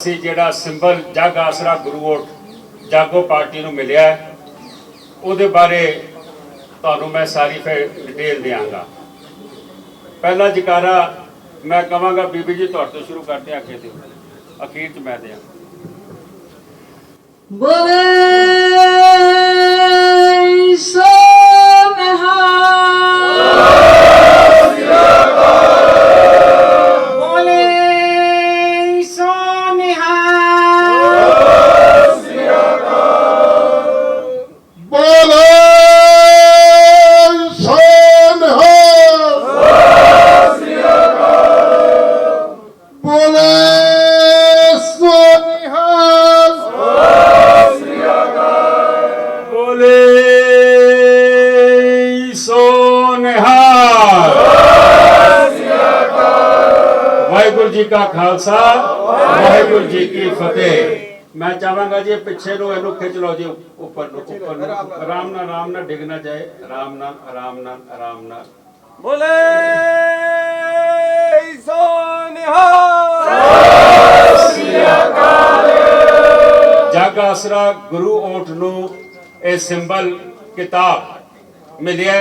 ਜਿਹੜਾ ਸਿੰਬਲ ਜਗ ਆਸਰਾ ਗੁਰੂ ਓਟ ਜਾਗੋ ਪਾਰਟੀ ਨੂੰ ਮਿਲਿਆ ਉਹਦੇ ਬਾਰੇ ਤੁਹਾਨੂੰ ਮੈਂ ਸਾਰੀ ਫਿਰ ਡਿਟੇਲ ਦਿਆਂਗਾ। ਪਹਿਲਾ ਜਕਾਰਾ मैं कहांगा बीबी जी तुहाडे तो शुरू करते हैं, आगे दिओ अखीर च मैं दियां। बोले सो वाहिगुरू जी का खालसा वाहिगुरू जी की फतेह। मैं चाहांगा जी पिछे नु इनू खिंच लो जी ऊपर आराम ना डिगना जाए, आराम ना बोले सो निहाल। जग आसरा गुरु ओट नू ए सिंबल किताब मिलिया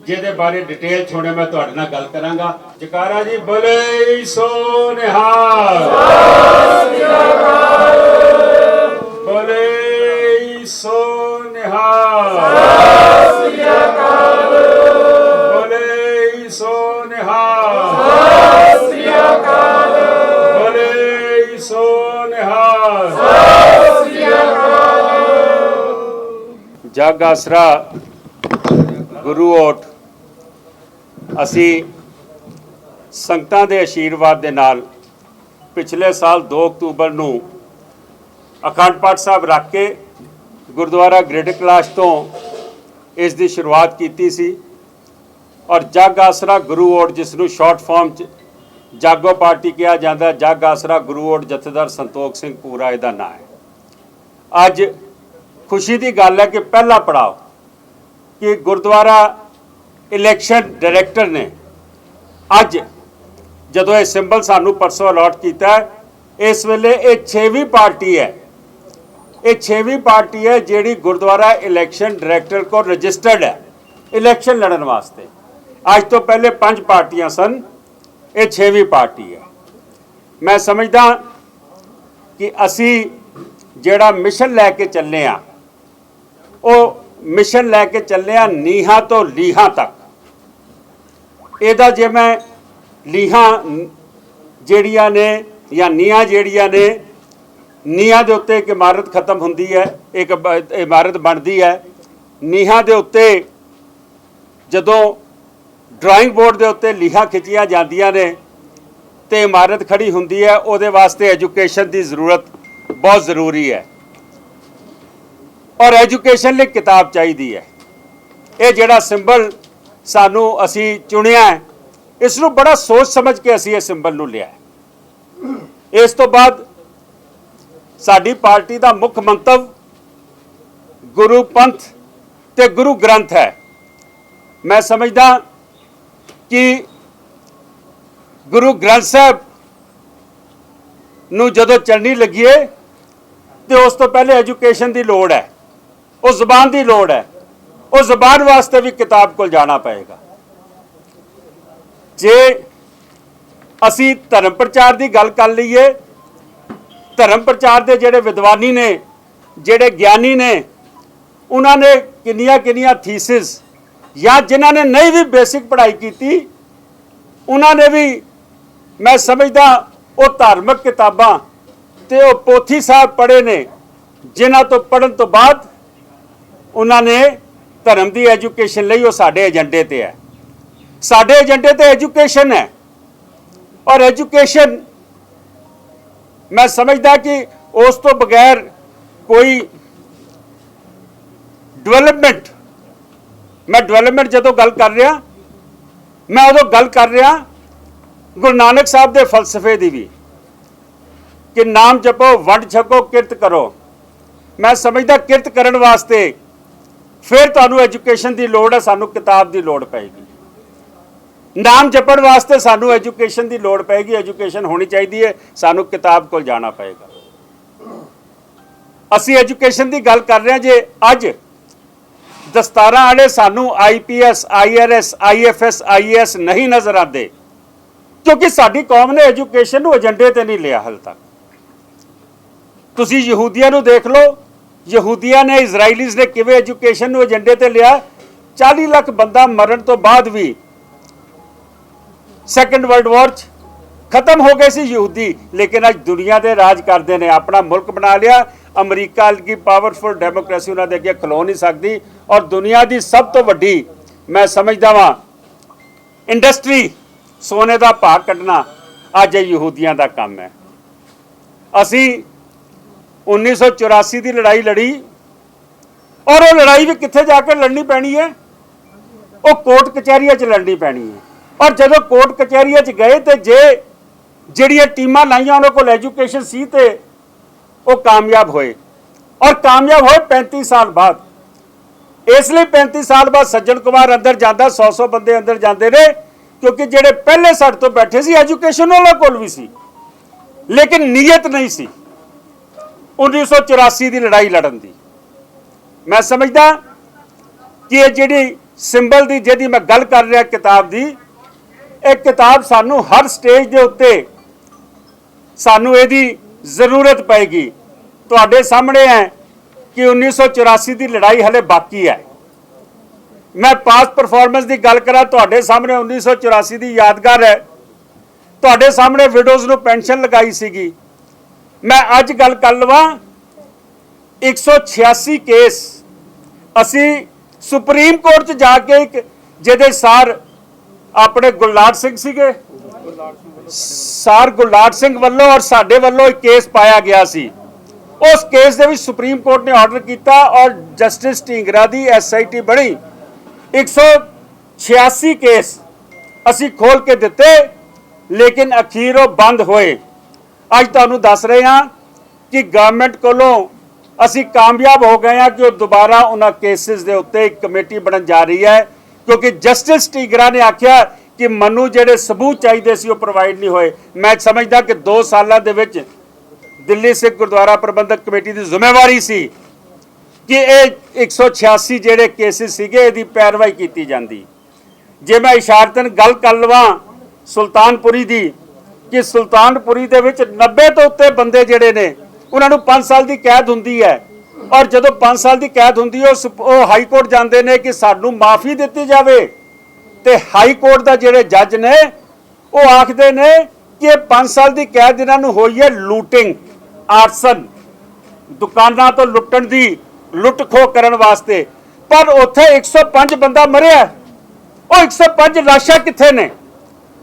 ਜਿਹਦੇ ਬਾਰੇ ਡਿਟੇਲ ਛੋੜੇ ਮੈਂ ਤੁਹਾਡੇ ਨਾਲ ਗੱਲ ਕਰਾਂਗਾ। ਜਕਾਰਾ ਜੀ ਬੋਲੇ ਸੋ ਨਿਹਾਲ, ਬੋਲੇ ਸੋ ਨਿਹਾਲ, ਬੋਲੇ ਸੋ ਨਿਹਾਲ, ਬੋਲੇ ਸੋ ਨਿਹਾਲ। ਜਗ ਆਸਰਾ ਗੁਰੂ ਓਟ ਅਸੀਂ ਸੰਗਤਾਂ ਦੇ ਆਸ਼ੀਰਵਾਦ ਦੇ ਨਾਲ ਪਿਛਲੇ ਸਾਲ 2 ਅਕਤੂਬਰ ਨੂੰ ਅਖੰਡ ਪਾਠ ਸਾਹਿਬ ਰੱਖ ਕੇ ਗੁਰਦੁਆਰਾ ਗ੍ਰਿਡ ਕਲਾਸ਼ ਤੋਂ ਇਸ ਦੀ ਸ਼ੁਰੂਆਤ ਕੀਤੀ ਸੀ ਔਰ ਜਗ ਆਸਰਾ ਗੁਰੂ ਓਟ, ਜਿਸ ਨੂੰ ਸ਼ਾਰਟ ਫਾਰਮ 'ਚ ਜਾਗੋ ਪਾਰਟੀ ਕਿਹਾ ਜਾਂਦਾ, ਜਗ ਆਸਰਾ ਗੁਰੂ ਓਟ ਜਥੇਦਾਰ ਸੰਤੋਖ ਸਿੰਘ ਪੂਰਾ ਇਹਦਾ ਨਾਂ ਹੈ। ਅੱਜ ਖੁਸ਼ੀ ਦੀ ਗੱਲ ਹੈ ਕਿ ਪਹਿਲਾ ਪੜਾਅ कि गुरुद्वारा इलैक्शन डायरैक्टर ने अज जदों ये सिंबल सानू परसों अलॉट किया, इस वेले ये 6वीं पार्टी है, ये 6वीं पार्टी है जिहड़ी गुरुद्वारा इलैक्शन डायरैक्टर को रजिस्टर्ड है इलैक्शन लड़न वास्ते। अज तो पहले 5 पार्टियां सन, ये 6वीं पार्टी है। मैं समझदा कि असी जिहड़ा मिशन लैके चले आ वो मिशन लैके चले नीहां तो लीहां तक। ਇਹਦਾ ਜੇ मैं ਲੀਹਾਂ ਜਿਹੜੀਆਂ ਨੇ ਜਾਂ ਨੀਹਾਂ ਜਿਹੜੀਆਂ ਨੇ, ਨੀਹਾਂ ਦੇ ਉੱਤੇ ਇੱਕ ਇਮਾਰਤ ਖਤਮ ਹੁੰਦੀ ਹੈ, ਇੱਕ ਇਮਾਰਤ ਬਣਦੀ ਹੈ। ਨੀਹਾਂ ਦੇ ਉੱਤੇ ਜਦੋਂ ਡਰਾਇੰਗ ਬੋਰਡ ਦੇ ਉੱਤੇ ਲੀਹਾਂ ਖਿੱਚੀਆਂ ਜਾਂਦੀਆਂ ਨੇ ਤੇ ਇਮਾਰਤ ਖੜੀ ਹੁੰਦੀ ਹੈ, ਉਹਦੇ ਵਾਸਤੇ ਐਜੂਕੇਸ਼ਨ ਦੀ ਜ਼ਰੂਰਤ ਬਹੁਤ ਜ਼ਰੂਰੀ ਹੈ और एजुकेशन लिए किताब चाहिए है। ये जिहड़ा सिंबल सानू असी चुनिया है, इसनू बड़ा सोच समझ के असी ये सिंबल नू लिया है। इस तो बाद साडी पार्टी का मुख्य मंतव गुरु पंथ ते गुरु ग्रंथ है। मैं समझदा कि गुरु ग्रंथ साहब नू जदों चलनी लगी है तो उस तो पहले एजुकेशन की लोड़ है, उस ज़बान की लोड़ है, उस ज़बान वास्ते भी किताब को जाना पएगा। जे असी धर्म प्रचार की गल कर लीए, धर्म प्रचार के जेडे विद्वानी ने, जेडे ज्ञानी ने, उन्होंने किनिया थीसिस या जिन्होंने नहीं भी बेसिक पढ़ाई की, उन्होंने भी मैं समझदा वो धार्मिक किताबां ते वो पोथी साहब पढ़े ने, जिन्हां तो पढ़न तो बाद उन्होंने धर्म की एजुकेशन लई वो साडे एजेंडे ते है। साडे एजेंडे ते एजुकेशन है और एजुकेशन मैं समझदा कि उस तो बगैर कोई डेवलपमेंट, मैं डेवलपमेंट जदों गल कर रहा, मैं उदों गल कर रहा गुरु नानक साहब के फलसफे की भी कि नाम जपो, वंड छको, किरत करो। मैं समझदा किरत करन वास्ते फिर तुहानू एजुकेशन की लोड़ है, सानू किताब की लोड़ पेगी। नाम जपण वास्ते सानू एजुकेशन की लोड़ पेगी, एजुकेशन होनी चाहिए है, सानू किताब को जाना पएगा। ਅਸੀਂ ਐਜੂਕੇਸ਼ਨ ਦੀ ਗੱਲ ਕਰ ਰਹੇ ਹਾਂ। ਜੇ ਅੱਜ ਦਸਤਾਰਾਂ ਵਾਲੇ ਸਾਨੂੰ IPS IRS IFS IAS ਨਹੀਂ ਨਜ਼ਰ ਆਉਂਦੇ ਕਿਉਂਕਿ ਸਾਡੀ ਕੌਮ ਨੇ ਐਜੂਕੇਸ਼ਨ ਨੂੰ ਏਜੰਡੇ ਤੇ ਨਹੀਂ ਲਿਆ ਹਾਲ ਤੱਕ। ਤੁਸੀਂ ਯਹੂਦੀਆਂ ਨੂੰ ਦੇਖ ਲਓ, ਯਹੂਦੀਆਂ ਨੇ ਇਜ਼ਰਾਈਲੀਜ਼ ਨੇ ਕਿਵੇਂ ਐਜੂਕੇਸ਼ਨ ਨੂੰ ਏਜੰਡੇ ਤੇ ਲਿਆ। 40 ਲੱਖ ਬੰਦਾ ਮਰਨ ਤੋਂ ਬਾਅਦ ਵੀ ਸੈਕੰਡ ਵਰਲਡ ਵਾਰ 'ਚ ਖਤਮ ਹੋ ਗਏ ਸੀ ਯਹੂਦੀ, ਲੇਕਿਨ ਅੱਜ ਦੁਨੀਆ ਦੇ ਰਾਜ ਕਰਦੇ ਨੇ, ਆਪਣਾ ਮੁਲਕ ਬਣਾ ਲਿਆ। ਅਮਰੀਕਾ ਦੀ ਪਾਵਰਫੁਲ ਡੈਮੋਕ੍ਰੇਸੀ ਉਹਨਾਂ ਦੇ ਅੱਗੇ ਖਲੋ ਨਹੀਂ ਸਕਦੀ। ਔਰ ਦੁਨੀਆ ਦੀ ਸਭ ਤੋਂ ਵੱਡੀ ਮੈਂ ਸਮਝਦਾ ਵਾਂ ਇੰਡਸਟਰੀ ਸੋਨੇ ਦਾ ਭਾਅ ਕੱਢਣਾ ਅੱਜ ਇਹ ਯਹੂਦੀਆਂ ਦਾ ਕੰਮ ਹੈ। ਅਸੀਂ 1984 ਦੀ ਲੜਾਈ ਲੜੀ ਔਰ ਉਹ ਲੜਾਈ ਵੀ ਕਿੱਥੇ ਜਾ ਕੇ ਲੜਨੀ ਪੈਣੀ ਹੈ? ਉਹ ਕੋਰਟ ਕਚਹਿਰੀਆਂ 'ਚ ਲੜਨੀ ਪੈਣੀ ਹੈ। ਔਰ ਜਦੋਂ ਕੋਰਟ ਕਚਹਿਰੀਆਂ 'ਚ ਗਏ ਤੇ ਜਿਹੜੀਆਂ ਟੀਮਾਂ ਲਾਈਆਂ ਉਹਨਾਂ ਕੋਲ ਐਜੂਕੇਸ਼ਨ ਸੀ ਤੇ ਉਹ ਕਾਮਯਾਬ ਹੋਏ। ਔਰ ਕਾਮਯਾਬ ਹੋਏ 35 ਸਾਲ ਬਾਅਦ। ਇਸ ਲਈ 35 ਸਾਲ ਬਾਅਦ ਸੱਜਣ ਕੁਮਾਰ ਅੰਦਰ ਜਾਂਦਾ, 100 ਬੰਦੇ ਅੰਦਰ ਜਾਂਦੇ ਨੇ ਕਿਉਂਕਿ ਜਿਹੜੇ ਪਹਿਲੇ ਸਾਡੇ ਤੋਂ ਬੈਠੇ ਸੀ ਐਜੂਕੇਸ਼ਨ ਉਹਨਾਂ ਕੋਲ ਵੀ ਸੀ ਲੇਕਿਨ ਨੀਅਤ ਨਹੀਂ ਸੀ 1984 ਦੀ ਲੜਾਈ ਲੜਨ ਦੀ। ਮੈਂ ਸਮਝਦਾ ਕਿ ਇਹ ਜਿਹੜੀ ਸਿੰਬਲ ਦੀ ਜਿਹਦੀ ਮੈਂ ਗੱਲ ਕਰ ਰਿਹਾ ਕਿਤਾਬ ਦੀ, ਇਹ ਕਿਤਾਬ ਸਾਨੂੰ ਹਰ ਸਟੇਜ ਦੇ ਉੱਤੇ ਸਾਨੂੰ ਇਹਦੀ ਜ਼ਰੂਰਤ ਪਏਗੀ। ਤੁਹਾਡੇ ਸਾਹਮਣੇ ਹੈ ਕਿ 1984 ਦੀ ਲੜਾਈ ਹਲੇ ਬਾਕੀ ਹੈ। ਮੈਂ ਪਾਸਟ ਪਰਫਾਰਮੈਂਸ ਦੀ ਗੱਲ ਕਰਾਂ, ਤੁਹਾਡੇ ਸਾਹਮਣੇ 1984 ਦੀ ਯਾਦਗਾਰ ਹੈ। ਤੁਹਾਡੇ ਸਾਹਮਣੇ ਵਿਡੋਜ਼ ਨੂੰ ਪੈਨਸ਼ਨ ਲਗਾਈ ਸੀਗੀ। ਮੈਂ ਅੱਜ ਗੱਲ ਕਰ ਲਵਾਂ 186 ਕੇਸ ਅਸੀਂ ਸੁਪਰੀਮ ਕੋਰਟ 'ਚ ਜਾ ਕੇ ਇੱਕ ਜਿਹਦੇ ਸਾਰ ਆਪਣੇ ਗੁਰਲਾਟ ਸਿੰਘ ਸੀਗੇ, ਸਾਰ ਗੁਰਲਾਟ ਸਿੰਘ ਵੱਲੋਂ ਔਰ ਸਾਡੇ ਵੱਲੋਂ ਇੱਕ ਕੇਸ ਪਾਇਆ ਗਿਆ ਸੀ। ਉਸ ਕੇਸ ਦੇ ਵਿੱਚ ਸੁਪਰੀਮ ਕੋਰਟ ਨੇ ਆਰਡਰ ਕੀਤਾ ਔਰ ਜਸਟਿਸ ਢੀਂਗਰਾ ਦੀ SIT ਬਣੀ। 186 ਕੇਸ ਅਸੀਂ ਖੋਲ ਕੇ ਦਿੱਤੇ ਲੇਕਿਨ ਅਖੀਰ ਉਹ ਬੰਦ ਹੋਏ। ਅੱਜ ਤੁਹਾਨੂੰ ਦੱਸ ਰਹੇ ਹਾਂ ਕਿ ਗਵਰਨਮੈਂਟ ਕੋਲੋਂ ਅਸੀਂ ਕਾਮਯਾਬ ਹੋ ਗਏ ਹਾਂ ਕਿ ਉਹ ਦੁਬਾਰਾ ਉਹਨਾਂ ਕੇਸਿਸ ਦੇ ਉੱਤੇ ਇੱਕ ਕਮੇਟੀ ਬਣਨ ਜਾ ਰਹੀ ਹੈ ਕਿਉਂਕਿ ਜਸਟਿਸ ਢੀਂਗਰਾ ਨੇ ਆਖਿਆ ਕਿ ਮੈਨੂੰ ਜਿਹੜੇ ਸਬੂਤ ਚਾਹੀਦੇ ਸੀ ਉਹ ਪ੍ਰੋਵਾਈਡ ਨਹੀਂ ਹੋਏ। ਮੈਂ ਸਮਝਦਾ ਕਿ 2 ਸਾਲਾਂ ਦੇ ਵਿੱਚ ਦਿੱਲੀ ਸਿੱਖ ਗੁਰਦੁਆਰਾ ਪ੍ਰਬੰਧਕ ਕਮੇਟੀ ਦੀ ਜ਼ਿੰਮੇਵਾਰੀ ਸੀ ਕਿ ਇਹ 186 ਜਿਹੜੇ ਕੇਸਿਸ ਸੀਗੇ ਇਹਦੀ ਪੈਰਵਾਈ ਕੀਤੀ ਜਾਂਦੀ। ਜੇ ਮੈਂ ਇਸ਼ਾਰਤਨ ਗੱਲ ਕਰ ਲਵਾਂ ਸੁਲਤਾਨਪੁਰੀ ਦੀ ਕਿ ਸੁਲਤਾਨਪੁਰੀ ਦੇ ਵਿੱਚ 90 ਤੋਂ ਉੱਤੇ ਬੰਦੇ ਜਿਹੜੇ ਨੇ ਉਹਨਾਂ ਨੂੰ 5 ਸਾਲ ਦੀ ਕੈਦ ਹੁੰਦੀ ਹੈ ਔਰ ਜਦੋਂ 5 ਸਾਲ ਦੀ ਕੈਦ ਹੁੰਦੀ ਹੈ ਉਹ ਹਾਈ ਕੋਰਟ ਜਾਂਦੇ ਨੇ ਕਿ ਸਾਨੂੰ ਮਾਫੀ ਦਿੱਤੀ ਜਾਵੇ ਤੇ ਹਾਈ ਕੋਰਟ ਦਾ ਜਿਹੜੇ ਜੱਜ ਨੇ ਉਹ ਆਖਦੇ ਨੇ ਕਿ ਇਹ 5 ਸਾਲ ਦੀ ਕੈਦ ਇਹਨਾਂ ਨੂੰ ਹੋਈ ਹੈ ਲੂਟਿੰਗ, ਆਰਸਨ, ਦੁਕਾਨਾਂ ਤੋਂ ਲੁੱਟਣ ਦੀ ਲੁੱਟ ਖੋਹ ਕਰਨ ਵਾਸਤੇ। ਪਰ ਉੱਥੇ 105 ਬੰਦਾ ਮਰਿਆ। ਉਹ 105 ਲਾਸ਼ਾਂ ਕਿੱਥੇ ਨੇ?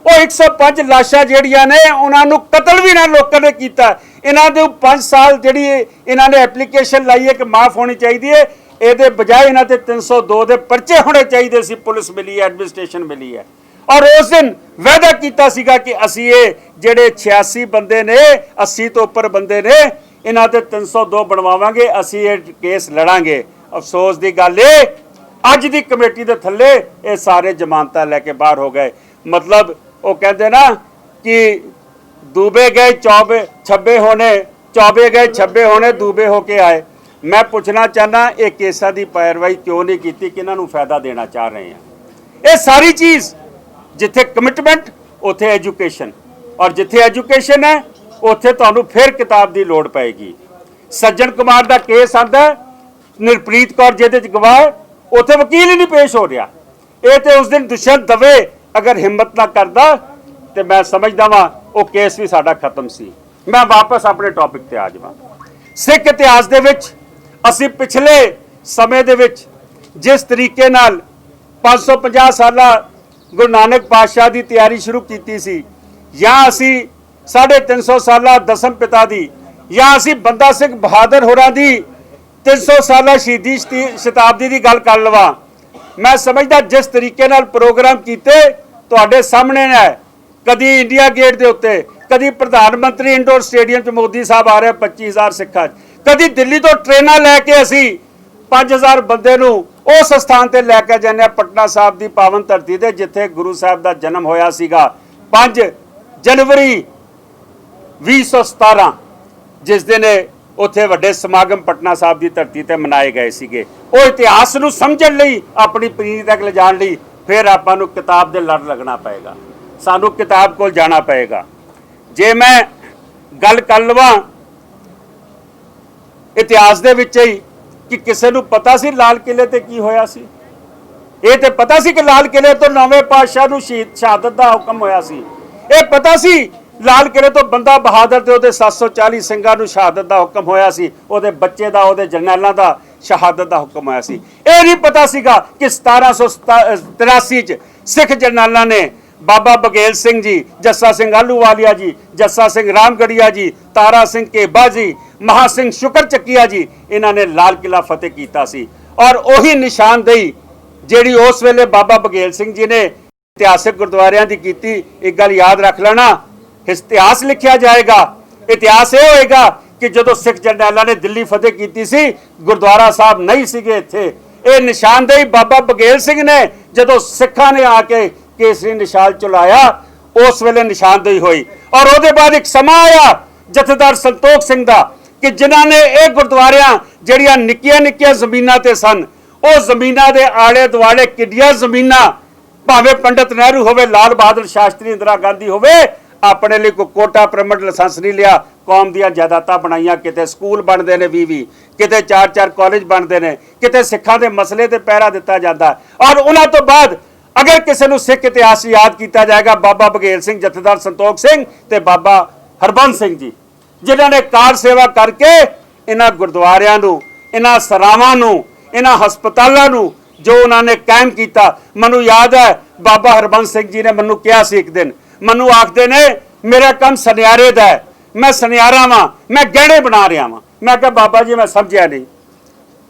ਉਹ 105 ਲਾਸ਼ਾਂ ਜਿਹੜੀਆਂ ਨੇ ਉਹਨਾਂ ਨੂੰ ਕਤਲ ਵੀ ਨਾ ਲੋਕਾਂ ਨੇ ਕੀਤਾ। ਇਹਨਾਂ ਦੇ 5 ਸਾਲ ਜਿਹੜੀ ਇਹਨਾਂ ਨੇ ਐਪਲੀਕੇਸ਼ਨ ਲਾਈ ਹੈ ਕਿ ਮਾਫ ਹੋਣੀ ਚਾਹੀਦੀ ਹੈ, ਇਹਦੇ ਬਜਾਏ ਇਹਨਾਂ ਤੇ 302 ਦੇ ਪਰਚੇ ਹੋਣੇ ਚਾਹੀਦੇ ਸੀ। ਪੁਲਿਸ ਮਿਲੀ ਹੈ, ਐਡਮਿਨਿਸਟ੍ਰੇਸ਼ਨ ਮਿਲੀ ਹੈ ਔਰ ਉਸ ਦਿਨ ਵਾਅਦਾ ਕੀਤਾ ਸੀਗਾ ਕਿ ਅਸੀਂ ਇਹ ਜਿਹੜੇ 86 ਬੰਦੇ ਨੇ 80 ਤੋਂ ਉੱਪਰ ਬੰਦੇ ਨੇ ਇਹਨਾਂ ਤੇ 302 ਬਣਵਾਵਾਂਗੇ, ਅਸੀਂ ਇਹ ਕੇਸ ਲੜਾਂਗੇ। ਅਫਸੋਸ ਦੀ ਗੱਲ ਇਹ ਅੱਜ ਦੀ ਕਮੇਟੀ ਦੇ ਥੱਲੇ ਇਹ ਸਾਰੇ ਜ਼ਮਾਨਤਾਂ ਲੈ ਕੇ ਬਾਹਰ ਹੋ ਗਏ। ਮਤਲਬ ਉਹ ਕਹਿੰਦੇ ਨਾ ਕਿ डूबे गए छब्बे होने, चौबे गए छब्बे होने, डूबे होके आए। मैं पूछना चाहना ये केसा की पैरवाई क्यों नहीं की कि इन्हों फायदा देना चाह रहे हैं। ये सारी चीज़ जिथे कमिटमेंट उत्थे एजुकेशन और जिथे एजुकेशन है उत्थे तुहानू फिर किताब की लोड़ पेगी। सज्जन कुमार का केस आंदा, निरप्रीत कौर जिहदे च गवाह उत्थे वकील ही नहीं पेश हो रहा। ये तो उस दिन दुष्यंत दवे अगर हिम्मत ना करता तो मैं समझदा वां वो केस भी साडा खत्म सी। मैं वापस अपने टॉपिक ते आ जावां। सिख इतिहास दे विच असीं पिछले समय दे विच जिस तरीके नाल 550 साला गुरु नानक पातशाह की तैयारी शुरू की सी, या असीं 350 साला दसम पिता की, या असीं बंदा सिंह बहादुर होरां दी 300 साला शहीदी शताब्दी की गल कर लवां। मैं समझदा जिस तरीके नाल प्रोग्राम कीते तुहाडे सामने है, कदी इंडिया गेट के उत्ते, कदी प्रधानमंत्री इंडोर स्टेडियम च मोदी साहब आ रहे 25,000 सिखा, कदी दिल्ली तो ट्रेन लैके असी 5,000 बंदे नूं उस स्थान ते लैके जाने पटना साहब की पावन धरती ते जिथे गुरु साहब का जन्म होया सीगा 5 जनवरी 2017, जिस दिन ਉੱਥੇ ਵੱਡੇ ਸਮਾਗਮ ਪਟਨਾ ਸਾਹਿਬ ਦੀ ਧਰਤੀ ਤੇ ਮਨਾਏ ਗਏ ਸੀਗੇ। ਉਹ ਇਤਿਹਾਸ ਨੂੰ ਸਮਝਣ ਲਈ, ਆਪਣੀ ਪੀੜ੍ਹੀ ਤੱਕ ਲਿਜਾਣ ਲਈ ਫਿਰ ਆਪਾਂ ਨੂੰ ਕਿਤਾਬ ਦੇ ਲੜ ਲੱਗਣਾ ਪਏਗਾ, ਸਾਨੂੰ ਕਿਤਾਬ ਕੋਲ ਜਾਣਾ ਪਏਗਾ। ਜੇ ਮੈਂ ਗੱਲ ਕਰ ਲਵਾਂ ਇਤਿਹਾਸ ਦੇ ਵਿੱਚ ਹੀ ਕਿ ਕਿਸੇ ਨੂੰ ਪਤਾ ਸੀ ਲਾਲ ਕਿਲੇ ਤੇ ਕੀ ਹੋਇਆ ਸੀ? ਇਹ ਤੇ ਪਤਾ ਸੀ ਕਿ ਲਾਲ ਕਿਲੇ ਤੋਂ ਨੌਵੇਂ ਪਾਤਸ਼ਾਹ ਨੂੰ ਸ਼ਹਾਦਤ ਦਾ ਹੁਕਮ ਹੋਇਆ ਸੀ। ਇਹ ਪਤਾ ਸੀ ਲਾਲ ਕਿਲੇ ਤੋਂ ਬੰਦਾ ਬਹਾਦਰ ਤੇ ਉਹਦੇ 740 ਸਿੰਘਾਂ ਨੂੰ ਸ਼ਹਾਦਤ ਦਾ ਹੁਕਮ ਹੋਇਆ ਸੀ, ਉਹਦੇ ਬੱਚੇ ਦਾ, ਉਹਦੇ ਜਰਨੈਲਾਂ ਦਾ ਸ਼ਹਾਦਤ ਦਾ ਹੁਕਮ ਹੋਇਆ ਸੀ। ਇਹ ਨਹੀਂ ਪਤਾ ਸੀਗਾ ਕਿ 1783 ਚ ਸਿੱਖ ਜਰਨੈਲਾਂ ਨੇ ਬਾਬਾ ਬਗੇਲ ਸਿੰਘ ਜੀ, ਜੱਸਾ ਸਿੰਘ ਆਲੂਵਾਲੀਆ ਜੀ, ਜੱਸਾ ਸਿੰਘ ਰਾਮਗੜੀਆ ਜੀ, ਤਾਰਾ ਸਿੰਘ ਕੇਬਾ ਜੀ, ਮਹਾ ਸਿੰਘ ਸ਼ੁਕਰ ਚੱਕੀਆ ਜੀ, ਇਹਨਾਂ ਨੇ ਲਾਲ ਕਿਲਾ ਫਤਿਹ ਕੀਤਾ ਸੀ। ਔਰ ਉਹੀ ਨਿਸ਼ਾਨਦੇਹੀ ਜਿਹੜੀ ਉਸ ਵੇਲੇ ਬਾਬਾ ਬਗੇਲ ਸਿੰਘ ਜੀ ਨੇ ਇਤਿਹਾਸਿਕ ਗੁਰਦੁਆਰਿਆਂ ਦੀ ਕੀਤੀ, ਇੱਕ ਗੱਲ ਯਾਦ ਰੱਖ ਲੈਣਾ, ਇਤਿਹਾਸ ਲਿਖਿਆ ਜਾਏਗਾ। ਇਤਿਹਾਸ ਇਹ ਹੋਏਗਾ ਕਿ ਜਦੋਂ ਸਿੱਖ ਜਰਨੈਲਾਂ ਨੇ ਦਿੱਲੀ ਫਤਿਹ ਕੀਤੀ ਸੀ, ਗੁਰਦੁਆਰਾ ਸਾਹਿਬ ਨਹੀਂ ਸੀਗੇ ਇੱਥੇ। ਇਹ ਨਿਸ਼ਾਨਦੇਹੀ ਬਾਬਾ ਬਗੇਲ ਸਿੰਘ ਨੇ ਜਦੋਂ ਸਿੱਖਾਂ ਨੇ ਆ ਕੇ ਕੇਸਰੀ ਨਿਸ਼ਾਨ ਚਲਾਇਆ, ਉਸ ਵੇਲੇ ਨਿਸ਼ਾਨਦੇਹੀ ਹੋਈ। ਔਰ ਉਹਦੇ ਬਾਅਦ ਇੱਕ ਸਮਾਂ ਆਇਆ ਜਥੇਦਾਰ ਸੰਤੋਖ ਸਿੰਘ ਦਾ ਕਿ ਜਿਨ੍ਹਾਂ ਨੇ ਇਹ ਗੁਰਦੁਆਰਿਆਂ ਜਿਹੜੀਆਂ ਨਿੱਕੀਆਂ ਨਿੱਕੀਆਂ ਜ਼ਮੀਨਾਂ ਤੇ ਸਨ, ਉਹ ਜ਼ਮੀਨਾਂ ਦੇ ਆਲੇ ਦੁਆਲੇ ਕਿੱਡੀਆਂ ਜ਼ਮੀਨਾਂ, ਭਾਵੇਂ ਪੰਡਤ ਨਹਿਰੂ ਹੋਵੇ, ਲਾਲ ਬਹਾਦਰ ਸ਼ਾਸਤਰੀ, ਇੰਦਰਾ ਗਾਂਧੀ ਹੋਵੇ, ਆਪਣੇ ਲਈ ਕੋਈ ਕੋਟਾ ਪਰਮਿਟ ਲਾਇਸੈਂਸ ਨਹੀਂ ਲਿਆ, ਕੌਮ ਦੀਆਂ ਜਾਇਦਾਦਾਂ ਬਣਾਈਆਂ। ਕਿਤੇ ਸਕੂਲ ਬਣਦੇ ਨੇ 20-20, ਕਿਤੇ 4-4 ਕਾਲਜ ਬਣਦੇ ਨੇ, ਕਿਤੇ ਸਿੱਖਾਂ ਦੇ ਮਸਲੇ ਤੇ ਪਹਿਰਾ ਦਿੱਤਾ ਜਾਂਦਾ। ਔਰ ਉਹਨਾਂ ਤੋਂ ਬਾਅਦ ਅਗਰ ਕਿਸੇ ਨੂੰ ਸਿੱਖ ਇਤਿਹਾਸ ਯਾਦ ਕੀਤਾ ਜਾਏਗਾ, ਬਾਬਾ ਬਗੇਲ ਸਿੰਘ, ਜਥੇਦਾਰ ਸੰਤੋਖ ਸਿੰਘ ਤੇ ਬਾਬਾ ਹਰਬੰਸ ਸਿੰਘ ਜੀ, ਜਿਨ੍ਹਾਂ ਨੇ ਕਾਰ ਸੇਵਾ ਕਰਕੇ ਇਹਨਾਂ ਗੁਰਦੁਆਰਿਆਂ ਨੂੰ, ਇਹਨਾਂ ਸਰਾਵਾਂ ਨੂੰ, ਇਹਨਾਂ ਹਸਪਤਾਲਾਂ ਨੂੰ ਜੋ ਉਹਨਾਂ ਨੇ ਕਾਇਮ ਕੀਤਾ। ਮੈਨੂੰ ਯਾਦ ਹੈ ਬਾਬਾ ਹਰਬੰਸ ਸਿੰਘ ਜੀ ਨੇ ਮੈਨੂੰ ਕਿਹਾ ਸੀ ਇੱਕ ਦਿਨ, ਮੈਨੂੰ ਆਖਦੇ ਨੇ ਮੇਰਾ ਕੰਮ ਸੁਨਿਆਰੇ ਦਾ ਹੈ, ਮੈਂ ਸੁਨਿਆਰਾ ਵਾਂ, ਮੈਂ ਗਹਿਣੇ ਬਣਾ ਰਿਹਾ ਵਾਂ। ਮੈਂ ਕਿਹਾ ਬਾਬਾ ਜੀ ਮੈਂ ਸਮਝਿਆ ਨਹੀਂ।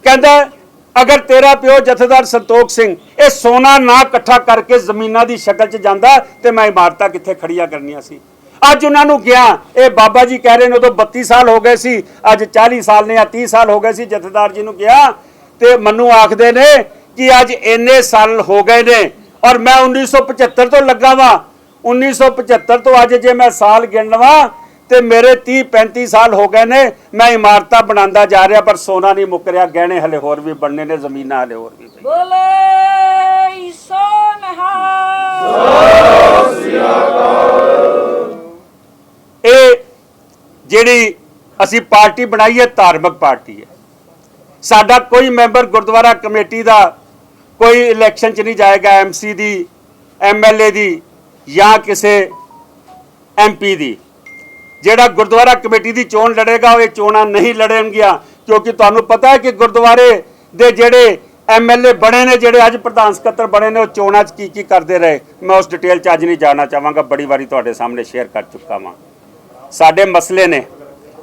ਕਹਿੰਦਾ ਅਗਰ ਤੇਰਾ ਪਿਓ ਜਥੇਦਾਰ ਸੰਤੋਖ ਸਿੰਘ ਇਹ ਸੋਨਾ ਨਾ ਇਕੱਠਾ ਕਰਕੇ ਜ਼ਮੀਨਾਂ ਦੀ ਸ਼ਕਲ 'ਚ ਜਾਂਦਾ ਤੇ ਮੈਂ ਇਮਾਰਤਾਂ ਕਿੱਥੇ ਖੜੀਆਂ ਕਰਨੀਆਂ ਸੀ। ਅੱਜ ਉਹਨਾਂ ਨੂੰ ਗਿਆ, ਇਹ ਬਾਬਾ ਜੀ ਕਹਿ ਰਹੇ ਨੇ ਉਦੋਂ 32 ਸਾਲ ਹੋ ਗਏ ਸੀ, ਅੱਜ 40 ਸਾਲ ਨੇ ਜਾਂ 30 ਸਾਲ ਹੋ ਗਏ ਸੀ ਜਥੇਦਾਰ ਜੀ ਨੂੰ ਗਿਆ, ਤੇ ਮੈਨੂੰ ਆਖਦੇ ਨੇ ਕਿ ਅੱਜ ਇੰਨੇ ਸਾਲ ਹੋ ਗਏ ਨੇ ਔਰ ਮੈਂ 1975 ਤੋਂ ਲੱਗਾ ਵਾਂ। 1975 ਤੋਂ ਅੱਜ ਜੇ ਮੈਂ ਸਾਲ ਗਿਣ ਲਵਾਂ ਤੇ ਮੇਰੇ 30-35 ਸਾਲ ਹੋ ਗਏ ਨੇ, ਮੈਂ ਇਮਾਰਤਾਂ ਬਣਾਉਂਦਾ ਜਾ ਰਿਹਾ ਪਰ ਸੋਨਾ ਨਹੀਂ ਮੁੱਕ ਰਿਹਾ, ਗਹਿਣੇ ਹਲੇ ਹੋਰ ਵੀ ਬਣਨੇ ਨੇ, ਜ਼ਮੀਨਾਂ ਹਲੇ ਹੋਰ ਵੀ। ਬੋਲੇ ਸੋਨਹਾ। ਇਹ ਜਿਹੜੀ ਅਸੀਂ ਪਾਰਟੀ ਬਣਾਈ ਹੈ ਧਾਰਮਿਕ ਪਾਰਟੀ ਹੈ। ਸਾਡਾ ਕੋਈ ਮੈਂਬਰ ਗੁਰਦੁਆਰਾ ਕਮੇਟੀ ਦਾ ਕੋਈ ਇਲੈਕਸ਼ਨ 'ਚ ਨਹੀਂ ਜਾਏਗਾ, ਐਮਸੀ ਦੀ, ਐਮਐਲਏ ਦੀ ਜਾਂ ਕਿਸੇ ਐਮਪੀ ਦੀ। ਜਿਹੜਾ ਗੁਰਦੁਆਰਾ ਕਮੇਟੀ ਦੀ ਚੋਣ ਲੜੇਗਾ ਉਹ ਇਹ ਚੋਣਾਂ ਨਹੀਂ ਲੜਨਗੀਆਂ, ਕਿਉਂਕਿ ਤੁਹਾਨੂੰ ਪਤਾ ਹੈ ਕਿ ਗੁਰਦੁਆਰੇ ਦੇ ਜਿਹੜੇ ਐਮਐਲਏ ਬਣੇ ਨੇ, ਜਿਹੜੇ ਅੱਜ ਪ੍ਰਧਾਨ ਸਕੱਤਰ ਬਣੇ ਨੇ, ਉਹ ਚੋਣਾਂ 'ਚ ਕੀ ਕਰਦੇ ਰਹੇ, ਮੈਂ ਉਸ ਡਿਟੇਲ 'ਚ ਅੱਜ ਨਹੀਂ ਜਾਣਾ ਚਾਹਾਂਗਾ, ਬੜੀ ਵਾਰੀ ਤੁਹਾਡੇ ਸਾਹਮਣੇ ਸ਼ੇਅਰ ਕਰ ਚੁੱਕਾ ਵਾਂ। ਸਾਡੇ ਮਸਲੇ ਨੇ,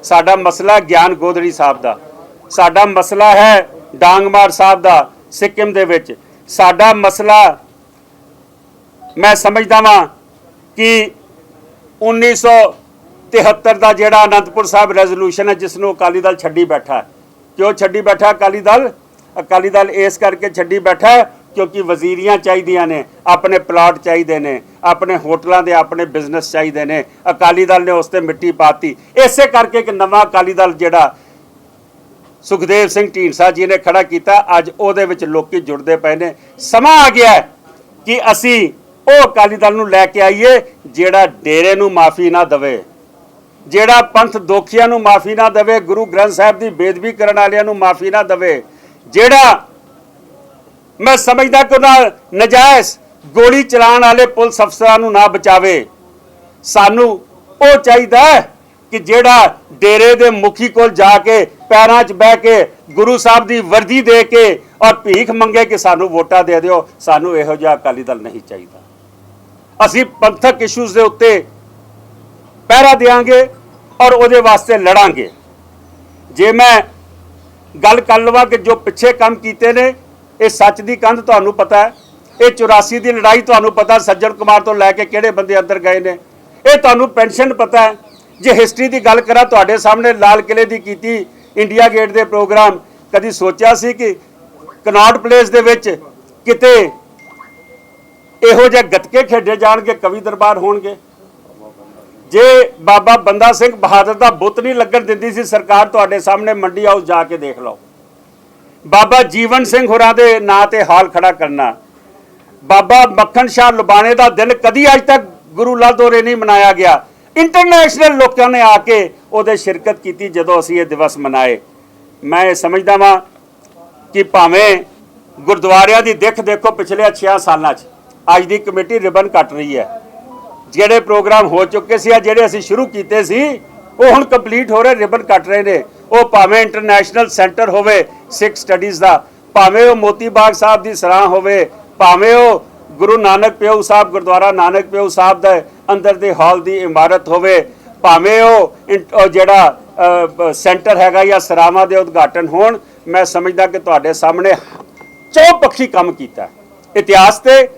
ਸਾਡਾ ਮਸਲਾ ਗਿਆਨ ਗੋਦੜੀ ਸਾਹਿਬ ਦਾ, ਸਾਡਾ ਮਸਲਾ ਹੈ ਡਾਂਗਮਾਰ ਸਾਹਿਬ ਦਾ ਸਿੱਕਿਮ ਦੇ ਵਿੱਚ, ਸਾਡਾ ਮਸਲਾ ਮੈਂ ਸਮਝਦਾ ਵਾਂ ਕਿ 1973 ਦਾ ਜਿਹੜਾ ਅਨੰਦਪੁਰ ਸਾਹਿਬ ਰੈਜ਼ੋਲੂਸ਼ਨ ਹੈ, ਜਿਸ ਨੂੰ ਅਕਾਲੀ ਦਲ ਛੱਡੀ ਬੈਠਾ। ਕਿਉਂ ਛੱਡੀ ਬੈਠਾ ਅਕਾਲੀ ਦਲ? ਅਕਾਲੀ ਦਲ ਇਸ ਕਰਕੇ ਛੱਡੀ ਬੈਠਾ ਕਿਉਂਕਿ ਵਜ਼ੀਰੀਆਂ ਚਾਹੀਦੀਆਂ ਨੇ, ਆਪਣੇ ਪਲਾਟ ਚਾਹੀਦੇ ਨੇ, ਆਪਣੇ ਹੋਟਲਾਂ ਦੇ ਆਪਣੇ ਬਿਜ਼ਨਸ ਚਾਹੀਦੇ ਨੇ। ਅਕਾਲੀ ਦਲ ਨੇ ਉਸ ਤੇ ਮਿੱਟੀ ਪਾਤੀ। ਇਸੇ ਕਰਕੇ ਇੱਕ ਨਵਾਂ ਅਕਾਲੀ ਦਲ ਜਿਹੜਾ ਸੁਖਦੇਵ ਸਿੰਘ ਢੀਂਡਸਾ ਜੀ ਨੇ ਖੜਾ ਕੀਤਾ, ਅੱਜ ਉਹਦੇ ਵਿੱਚ ਲੋਕੀ ਜੁੜਦੇ ਪਏ ਨੇ। ਸਮਾਂ ਆ ਗਿਆ ਕਿ ਅਸੀਂ ਉਹ ਅਕਾਲੀ ਦਲ ਨੂੰ ਲੈ ਕੇ ਆਈਏ ਜਿਹੜਾ ਡੇਰੇ ਨੂੰ ਮਾਫੀ ਨਾ ਦੇਵੇ, ਜਿਹੜਾ ਪੰਥ ਦੋਖੀਆਂ ਨੂੰ ਮਾਫੀ ਨਾ ਦੇਵੇ, ਗੁਰੂ ਗ੍ਰੰਥ ਸਾਹਿਬ ਦੀ ਬੇਅਦਬੀ ਕਰਨ ਵਾਲਿਆਂ ਨੂੰ ਮਾਫੀ ਨਾ ਦੇਵੇ, ਜਿਹੜਾ ਮੈਂ ਸਮਝਦਾ ਕਿ ਉਹਨਾਂ ਨਜਾਇਜ਼ ਗੋਲੀ ਚਲਾਉਣ ਵਾਲੇ ਪੁਲਿਸ ਅਫਸਰਾਂ ਨੂੰ ਨਾ ਬਚਾਵੇ। ਸਾਨੂੰ ਉਹ ਚਾਹੀਦਾ ਕਿ ਜਿਹੜਾ ਡੇਰੇ ਦੇ ਮੁਖੀ ਕੋਲ ਜਾ ਕੇ ਪੈਰਾਂ 'ਚ ਬਹਿ ਕੇ ਗੁਰੂ ਸਾਹਿਬ ਦੀ ਵਰਦੀ ਦੇ ਕੇ ਔਰ ਭੀਖ ਮੰਗੇ ਕਿ ਸਾਨੂੰ ਵੋਟਾਂ ਦੇ ਦਿਓ, ਸਾਨੂੰ ਇਹੋ ਜਿਹਾ ਅਕਾਲੀ ਦਲ ਨਹੀਂ ਚਾਹੀਦਾ। ਅਸੀਂ ਪੰਥਕ ਇਸ਼ੂਜ਼ ਦੇ ਉੱਤੇ ਪਹਿਰਾ ਦੇਵਾਂਗੇ ਔਰ ਉਹਦੇ ਵਾਸਤੇ ਲੜਾਂਗੇ। ਜੇ ਮੈਂ ਗੱਲ ਕਰ ਲਵਾਂ ਕਿ ਜੋ ਪਿੱਛੇ ਕੰਮ ਕੀਤੇ ਨੇ, ਇਹ ਸੱਚ ਦੀ ਕੰਧ ਤੁਹਾਨੂੰ ਪਤਾ ਹੈ, ਇਹ 84 ਦੀ ਲੜਾਈ ਤੁਹਾਨੂੰ ਪਤਾ, ਸੱਜਣ ਕੁਮਾਰ ਤੋਂ ਲੈ ਕੇ ਕਿਹੜੇ ਬੰਦੇ ਅੰਦਰ ਗਏ ਨੇ, ਇਹ ਤੁਹਾਨੂੰ ਪੈਨਸ਼ਨ ਪਤਾ ਹੈ। ਜੇ ਹਿਸਟਰੀ ਦੀ ਗੱਲ ਕਰਾਂ ਤੁਹਾਡੇ ਸਾਹਮਣੇ ਲਾਲ ਕਿਲੇ ਦੀ ਕੀਤੀ, ਇੰਡੀਆ ਗੇਟ ਦੇ ਪ੍ਰੋਗਰਾਮ, ਕਦੀ ਸੋਚਿਆ ਸੀ ਕਿ ਕਨੌਟ ਪਲੇਸ ਦੇ ਵਿੱਚ ਕਿਤੇ ਇਹੋ ਜਿਹੇ ਗੱਤਕੇ ਖੇਡੇ ਜਾਣਗੇ, ਕਵੀ ਦਰਬਾਰ ਹੋਣਗੇ? ਜੇ ਬਾਬਾ ਬੰਦਾ ਸਿੰਘ ਬਹਾਦਰ ਦਾ ਬੁੱਤ ਨਹੀਂ ਲੱਗਣ ਦਿੰਦੀ ਸੀ ਸਰਕਾਰ, ਤੁਹਾਡੇ ਸਾਹਮਣੇ ਮੰਡੀ ਹਾਊਸ ਜਾ ਕੇ ਦੇਖ ਲਓ। ਬਾਬਾ ਜੀਵਨ ਸਿੰਘ ਹੋਰਾਂ ਦੇ ਨਾਂ ਤੇ ਹਾਲ ਖੜਾ ਕਰਨਾ। ਬਾਬਾ ਮੱਖਣ ਸ਼ਾਹ ਲੁਬਾਣੇ ਦਾ ਦਿਨ ਕਦੀ ਅੱਜ ਤੱਕ ਗੁਰੂ ਲਾਦੋਰੇ ਨਹੀਂ ਮਨਾਇਆ ਗਿਆ। ਇੰਟਰਨੈਸ਼ਨਲ ਲੋਕਾਂ ਨੇ ਆ ਕੇ ਉਹਦੇ ਸ਼ਿਰਕਤ ਕੀਤੀ ਜਦੋਂ ਅਸੀਂ ਇਹ ਦਿਵਸ ਮਨਾਏ। ਮੈਂ ਇਹ ਸਮਝਦਾ ਵਾਂ ਕਿ ਭਾਵੇਂ ਗੁਰਦੁਆਰਿਆਂ ਦੀ ਦਿੱਖ ਦੇਖੋ ਪਿਛਲੇ 6 ਸਾਲਾਂ 'ਚ, ਅੱਜ ਦੀ ਕਮੇਟੀ ਰਿਬਨ ਕੱਟ ਰਹੀ ਹੈ। ਜਿਹੜੇ ਪ੍ਰੋਗਰਾਮ ਹੋ ਚੁੱਕੇ ਸੀ, ਜਿਹੜੇ ਅਸੀਂ ਸ਼ੁਰੂ ਕੀਤੇ ਸੀ, ਉਹ ਹੁਣ ਕੰਪਲੀਟ ਹੋ ਰਹੇ, ਰਿਬਨ ਕੱਟ ਰਹੇ ਨੇ। ਉਹ ਭਾਵੇਂ ਇੰਟਰਨੈਸ਼ਨਲ ਸੈਂਟਰ ਹੋਵੇ ਸਿੱਖ ਸਟੱਡੀਜ਼ ਦਾ, ਭਾਵੇਂ ਉਹ ਮੋਤੀ ਬਾਗ ਸਾਹਿਬ ਦੀ ਸਰਾਂ ਹੋਵੇ, ਭਾਵੇਂ ਉਹ ਗੁਰੂ ਨਾਨਕ ਪਿਓ ਸਾਹਿਬ ਗੁਰਦੁਆਰਾ ਨਾਨਕ ਪਿਓ ਸਾਹਿਬ ਦੇ ਅੰਦਰ ਦੇ ਹਾਲ ਦੀ ਇਮਾਰਤ ਹੋਵੇ, ਭਾਵੇਂ ਉਹ ਜਿਹੜਾ ਸੈਂਟਰ ਹੈਗਾ ਜਾਂ ਸਰਾਵਾਂ ਦੇ ਉਦਘਾਟਨ ਹੋਣ। ਮੈਂ ਸਮਝਦਾ ਕਿ ਤੁਹਾਡੇ ਸਾਹਮਣੇ ਚੌਪੱਖੀ ਕੰਮ ਕੀਤਾ। ਇਤਿਹਾਸ ਤੇ,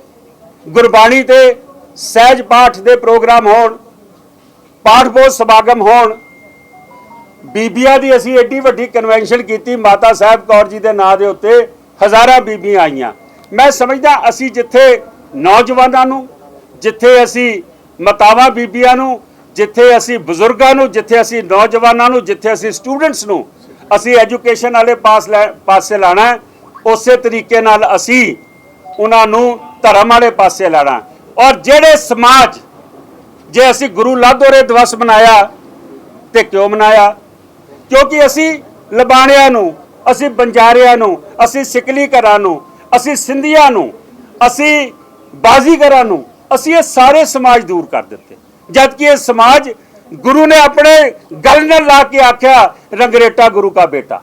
ਗੁਰਬਾਣੀ ਤੇ, ਸਹਿਜ ਪਾਠ ਦੇ ਪ੍ਰੋਗਰਾਮ ਹੋਣ, ਪਾਠ ਬੋਧ ਸਮਾਗਮ ਹੋਣ, ਬੀਬੀਆਂ ਦੀ ਅਸੀਂ ਏਡੀ ਵੱਡੀ ਕਨਵੈਨਸ਼ਨ ਕੀਤੀ ਮਾਤਾ ਸਾਹਿਬ ਕੌਰ ਜੀ ਦੇ ਨਾਂ ਦੇ ਉੱਤੇ, ਹਜ਼ਾਰਾਂ ਬੀਬੀਆਂ ਆਈਆਂ। ਮੈਂ ਸਮਝਦਾ ਅਸੀਂ ਜਿੱਥੇ ਨੌਜਵਾਨਾਂ ਨੂੰ, ਜਿੱਥੇ ਅਸੀਂ ਮਾਤਾਵਾਂ ਬੀਬੀਆਂ ਨੂੰ, ਜਿੱਥੇ ਅਸੀਂ ਬਜ਼ੁਰਗਾਂ ਨੂੰ, ਜਿੱਥੇ ਅਸੀਂ ਨੌਜਵਾਨਾਂ ਨੂੰ, ਜਿੱਥੇ ਅਸੀਂ ਸਟੂਡੈਂਟਸ ਨੂੰ ਅਸੀਂ ਐਜੂਕੇਸ਼ਨ ਵਾਲੇ ਪਾਸੇ ਲਾਣਾ, ਉਸੇ ਤਰੀਕੇ ਨਾਲ ਅਸੀਂ ਉਹਨਾਂ ਨੂੰ ਧਰਮ ਵਾਲੇ ਪਾਸੇ ਲਾਣਾ। ਔਰ ਜਿਹੜੇ ਸਮਾਜ, ਜੇ ਅਸੀਂ ਗੁਰੂ ਲਾਦੋਰੇ ਦਿਵਸ ਮਨਾਇਆ ਤੇ ਕਿਉਂ ਮਨਾਇਆ? ਕਿਉਂਕਿ ਅਸੀਂ ਲਬਾਣਿਆਂ ਨੂੰ, ਅਸੀਂ ਬੰਜਾਰਿਆਂ ਨੂੰ, ਅਸੀਂ ਸਿਕਲੀ ਘਰਾਂ ਨੂੰ, ਅਸੀਂ ਸਿੰਧੀਆਂ ਨੂੰ, ਅਸੀਂ ਬਾਜ਼ੀਗਰਾਂ ਨੂੰ, ਅਸੀਂ ਇਹ ਸਾਰੇ ਸਮਾਜ ਦੂਰ ਕਰ ਦਿੱਤੇ। ਜਦ ਕਿ ਇਹ ਸਮਾਜ ਗੁਰੂ ਨੇ ਆਪਣੇ ਗਲ ਨਾਲ ਲਾ ਕੇ ਆਖਿਆ ਰੰਗਰੇਟਾ ਗੁਰੂ ਕਾ ਬੇਟਾ।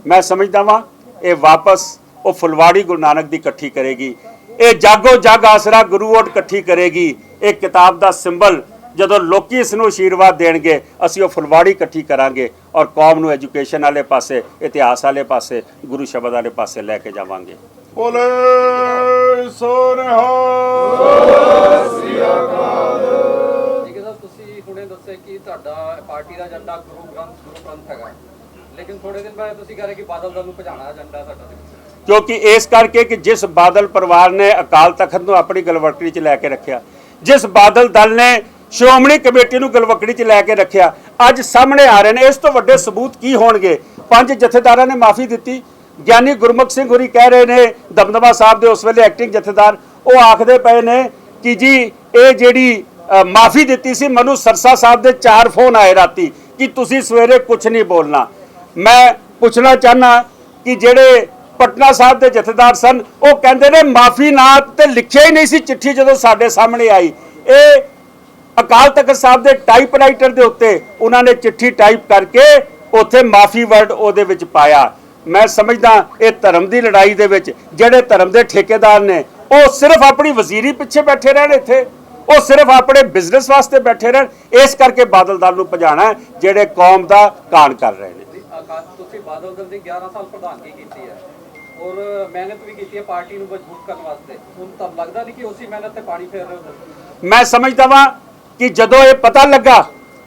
ਮੈਂ ਸਮਝਦਾ ਵਾਂ ਇਹ ਵਾਪਸ ਉਹ ਫੁਲਵਾੜੀ ਗੁਰੂ ਨਾਨਕ ਦੀ ਇਕੱਠੀ ਕਰੇਗੀ, ਇਹ ਜਾਗੋ ਜਗ ਆਸਰਾ ਗੁਰੂ ਓਟ ਇਕੱਠੀ ਕਰੇਗੀ। ਇਹ ਕਿਤਾਬ ਦਾ ਸਿੰਬਲ ਜਦੋਂ ਲੋਕੀ ਇਸ ਨੂੰ ਆਸ਼ੀਰਵਾਦ ਦੇਣਗੇ, ਅਸੀਂ ਉਹ ਫੁਲਵਾੜੀ ਇਕੱਠੀ ਕਰਾਂਗੇ ਔਰ ਕੌਮ ਨੂੰ ਐਜੂਕੇਸ਼ਨ ਵਾਲੇ ਪਾਸੇ, ਇਤਿਹਾਸ ਵਾਲੇ ਪਾਸੇ, ਗੁਰੂ ਸ਼ਬਦ ਵਾਲੇ ਪਾਸੇ ਲੈ ਕੇ ਜਾਵਾਂਗੇ। ਬੋਲੇ ਸੋ ਨਿਹਾਲ। ਤੁਸੀਂ ਹੁਣੇ ਦੱਸਿਆ ਕਿ ਤੁਹਾਡਾ ਪਾਰਟੀ ਦਾ ਏਜੰਡਾ ਗੁਰੂ ਗ੍ਰੰਥ ਹੈਗਾ, ਲੇਕਿਨ ਥੋੜੇ ਦਿਨ ਬਾਅਦ ਤੁਸੀਂ ਕਹਿ ਰਹੇ ਕਿ ਬਾਦਲ ਦਲ ਨੂੰ ਭਜਾਣਾ ਏਜੰਡਾ ਸਾਡਾ। ਕਿਉਂਕਿ ਇਸ ਕਰਕੇ ਕਿ ਜਿਸ ਬਾਦਲ ਪਰਿਵਾਰ ਨੇ ਅਕਾਲ ਤਖਤ ਨੂੰ ਆਪਣੀ ਗਲਵਕੜੀ 'ਚ ਲੈ ਕੇ ਰੱਖਿਆ, ਜਿਸ ਬਾਦਲ ਦਲ ਨੇ ਸ਼੍ਰੋਮਣੀ ਕਮੇਟੀ ਨੂੰ ਗਲਵਕੜੀ 'ਚ ਲੈ ਕੇ ਰੱਖਿਆ, ਅੱਜ ਸਾਹਮਣੇ ਆ ਰਹੇ ਨੇ। ਇਸ ਤੋਂ ਵੱਡੇ ਸਬੂਤ ਕੀ ਹੋਣਗੇ? 5 ਜਥੇਦਾਰਾਂ ਨੇ ਮਾਫੀ ਦਿੱਤੀ। ਗਿਆਨੀ ਗੁਰਮੁਖ ਸਿੰਘ ਹੋਰੀ ਕਹਿ ਰਹੇ ਨੇ, ਦਮਦਮਾ ਸਾਹਿਬ ਦੇ ਉਸ ਵੇਲੇ ਐਕਟਿੰਗ ਜਥੇਦਾਰ, ਉਹ ਆਖਦੇ ਪਏ ਨੇ ਕਿ ਜੀ ਇਹ ਜਿਹੜੀ ਮਾਫੀ ਦਿੱਤੀ ਸੀ, ਮੈਨੂੰ ਸਰਸਾ ਸਾਹਿਬ ਦੇ 4 ਫੋਨ ਆਏ ਰਾਤੀ ਕਿ ਤੁਸੀਂ ਸਵੇਰੇ ਕੁਝ ਨਹੀਂ ਬੋਲਣਾ। ਮੈਂ ਪੁੱਛਣਾ ਚਾਹਨਾ ਕਿ ਜਿਹੜੇ ਪਟਨਾ ਸਾਹਿਬ ਦੇ ਜਥੇਦਾਰ ਸਨ, ਉਹ ਕਹਿੰਦੇ ਨੇ ਮਾਫੀ ਨਾ ਤੇ ਲਿਖਿਆ ਹੀ ਨਹੀਂ ਸੀ ਚਿੱਠੀ ਜਦੋਂ ਸਾਡੇ ਸਾਹਮਣੇ ਆਈ। ਇਹ ਅਕਾਲ ਤਖਤ ਸਾਹਿਬ ਦੇ ਟਾਈਪਰਾਈਟਰ ਦੇ ਉੱਤੇ ਉਹਨਾਂ ਨੇ ਚਿੱਠੀ ਟਾਈਪ ਕਰਕੇ ਉੱਥੇ ਮਾਫੀ ਵਰਡ ਉਹਦੇ ਵਿੱਚ ਪਾਇਆ। ਮੈਂ ਸਮਝਦਾ ਇਹ ਧਰਮ ਦੀ ਲੜਾਈ ਦੇ ਵਿੱਚ ਜਿਹੜੇ ਧਰਮ ਦੇ ਠੇਕੇਦਾਰ ਨੇ, ਉਹ ਸਿਰਫ ਆਪਣੀ ਵਜ਼ੀਰੀ ਪਿੱਛੇ ਬੈਠੇ ਰਹਿਣ, ਇੱਥੇ ਉਹ ਸਿਰਫ ਆਪਣੇ ਬਿਜ਼ਨਸ ਵਾਸਤੇ ਬੈਠੇ ਰਹਿਣ। ਇਸ ਕਰਕੇ ਬਾਦਲ ਦਲ ਨੂੰ ਭਜਾਣਾ ਜਿਹੜੇ ਕੌਮ ਦਾ ਕਾਣ ਕਰ ਰਹੇ ਨੇ। ਤੁਸੀਂ ਬਾਦਲ ਦਲ ਦੀ 11 ਸਾਲ ਪ੍ਰਧਾਨਗੀ ਕੀਤੀ ਹੈ ਔਰ ਮਿਹਨਤ ਵੀ ਕੀਤੀ ਹੈ ਪਾਰਟੀ ਨੂੰ ਮਜ਼ਬੂਤ ਕਰਨ ਵਾਸਤੇ। ਹੁਣ ਤਾਂ ਲੱਗਦਾ ਨਹੀਂ ਕਿ ਉਸੇ ਮਿਹਨਤ ਤੇ ਪਾਣੀ ਫੇਰ ਰਹੇ ਹੋ? ਮੈਂ ਸਮਝਦਾ ਵਾਂ ਕਿ ਜਦੋਂ ਇਹ ਪਤਾ ਲੱਗਾ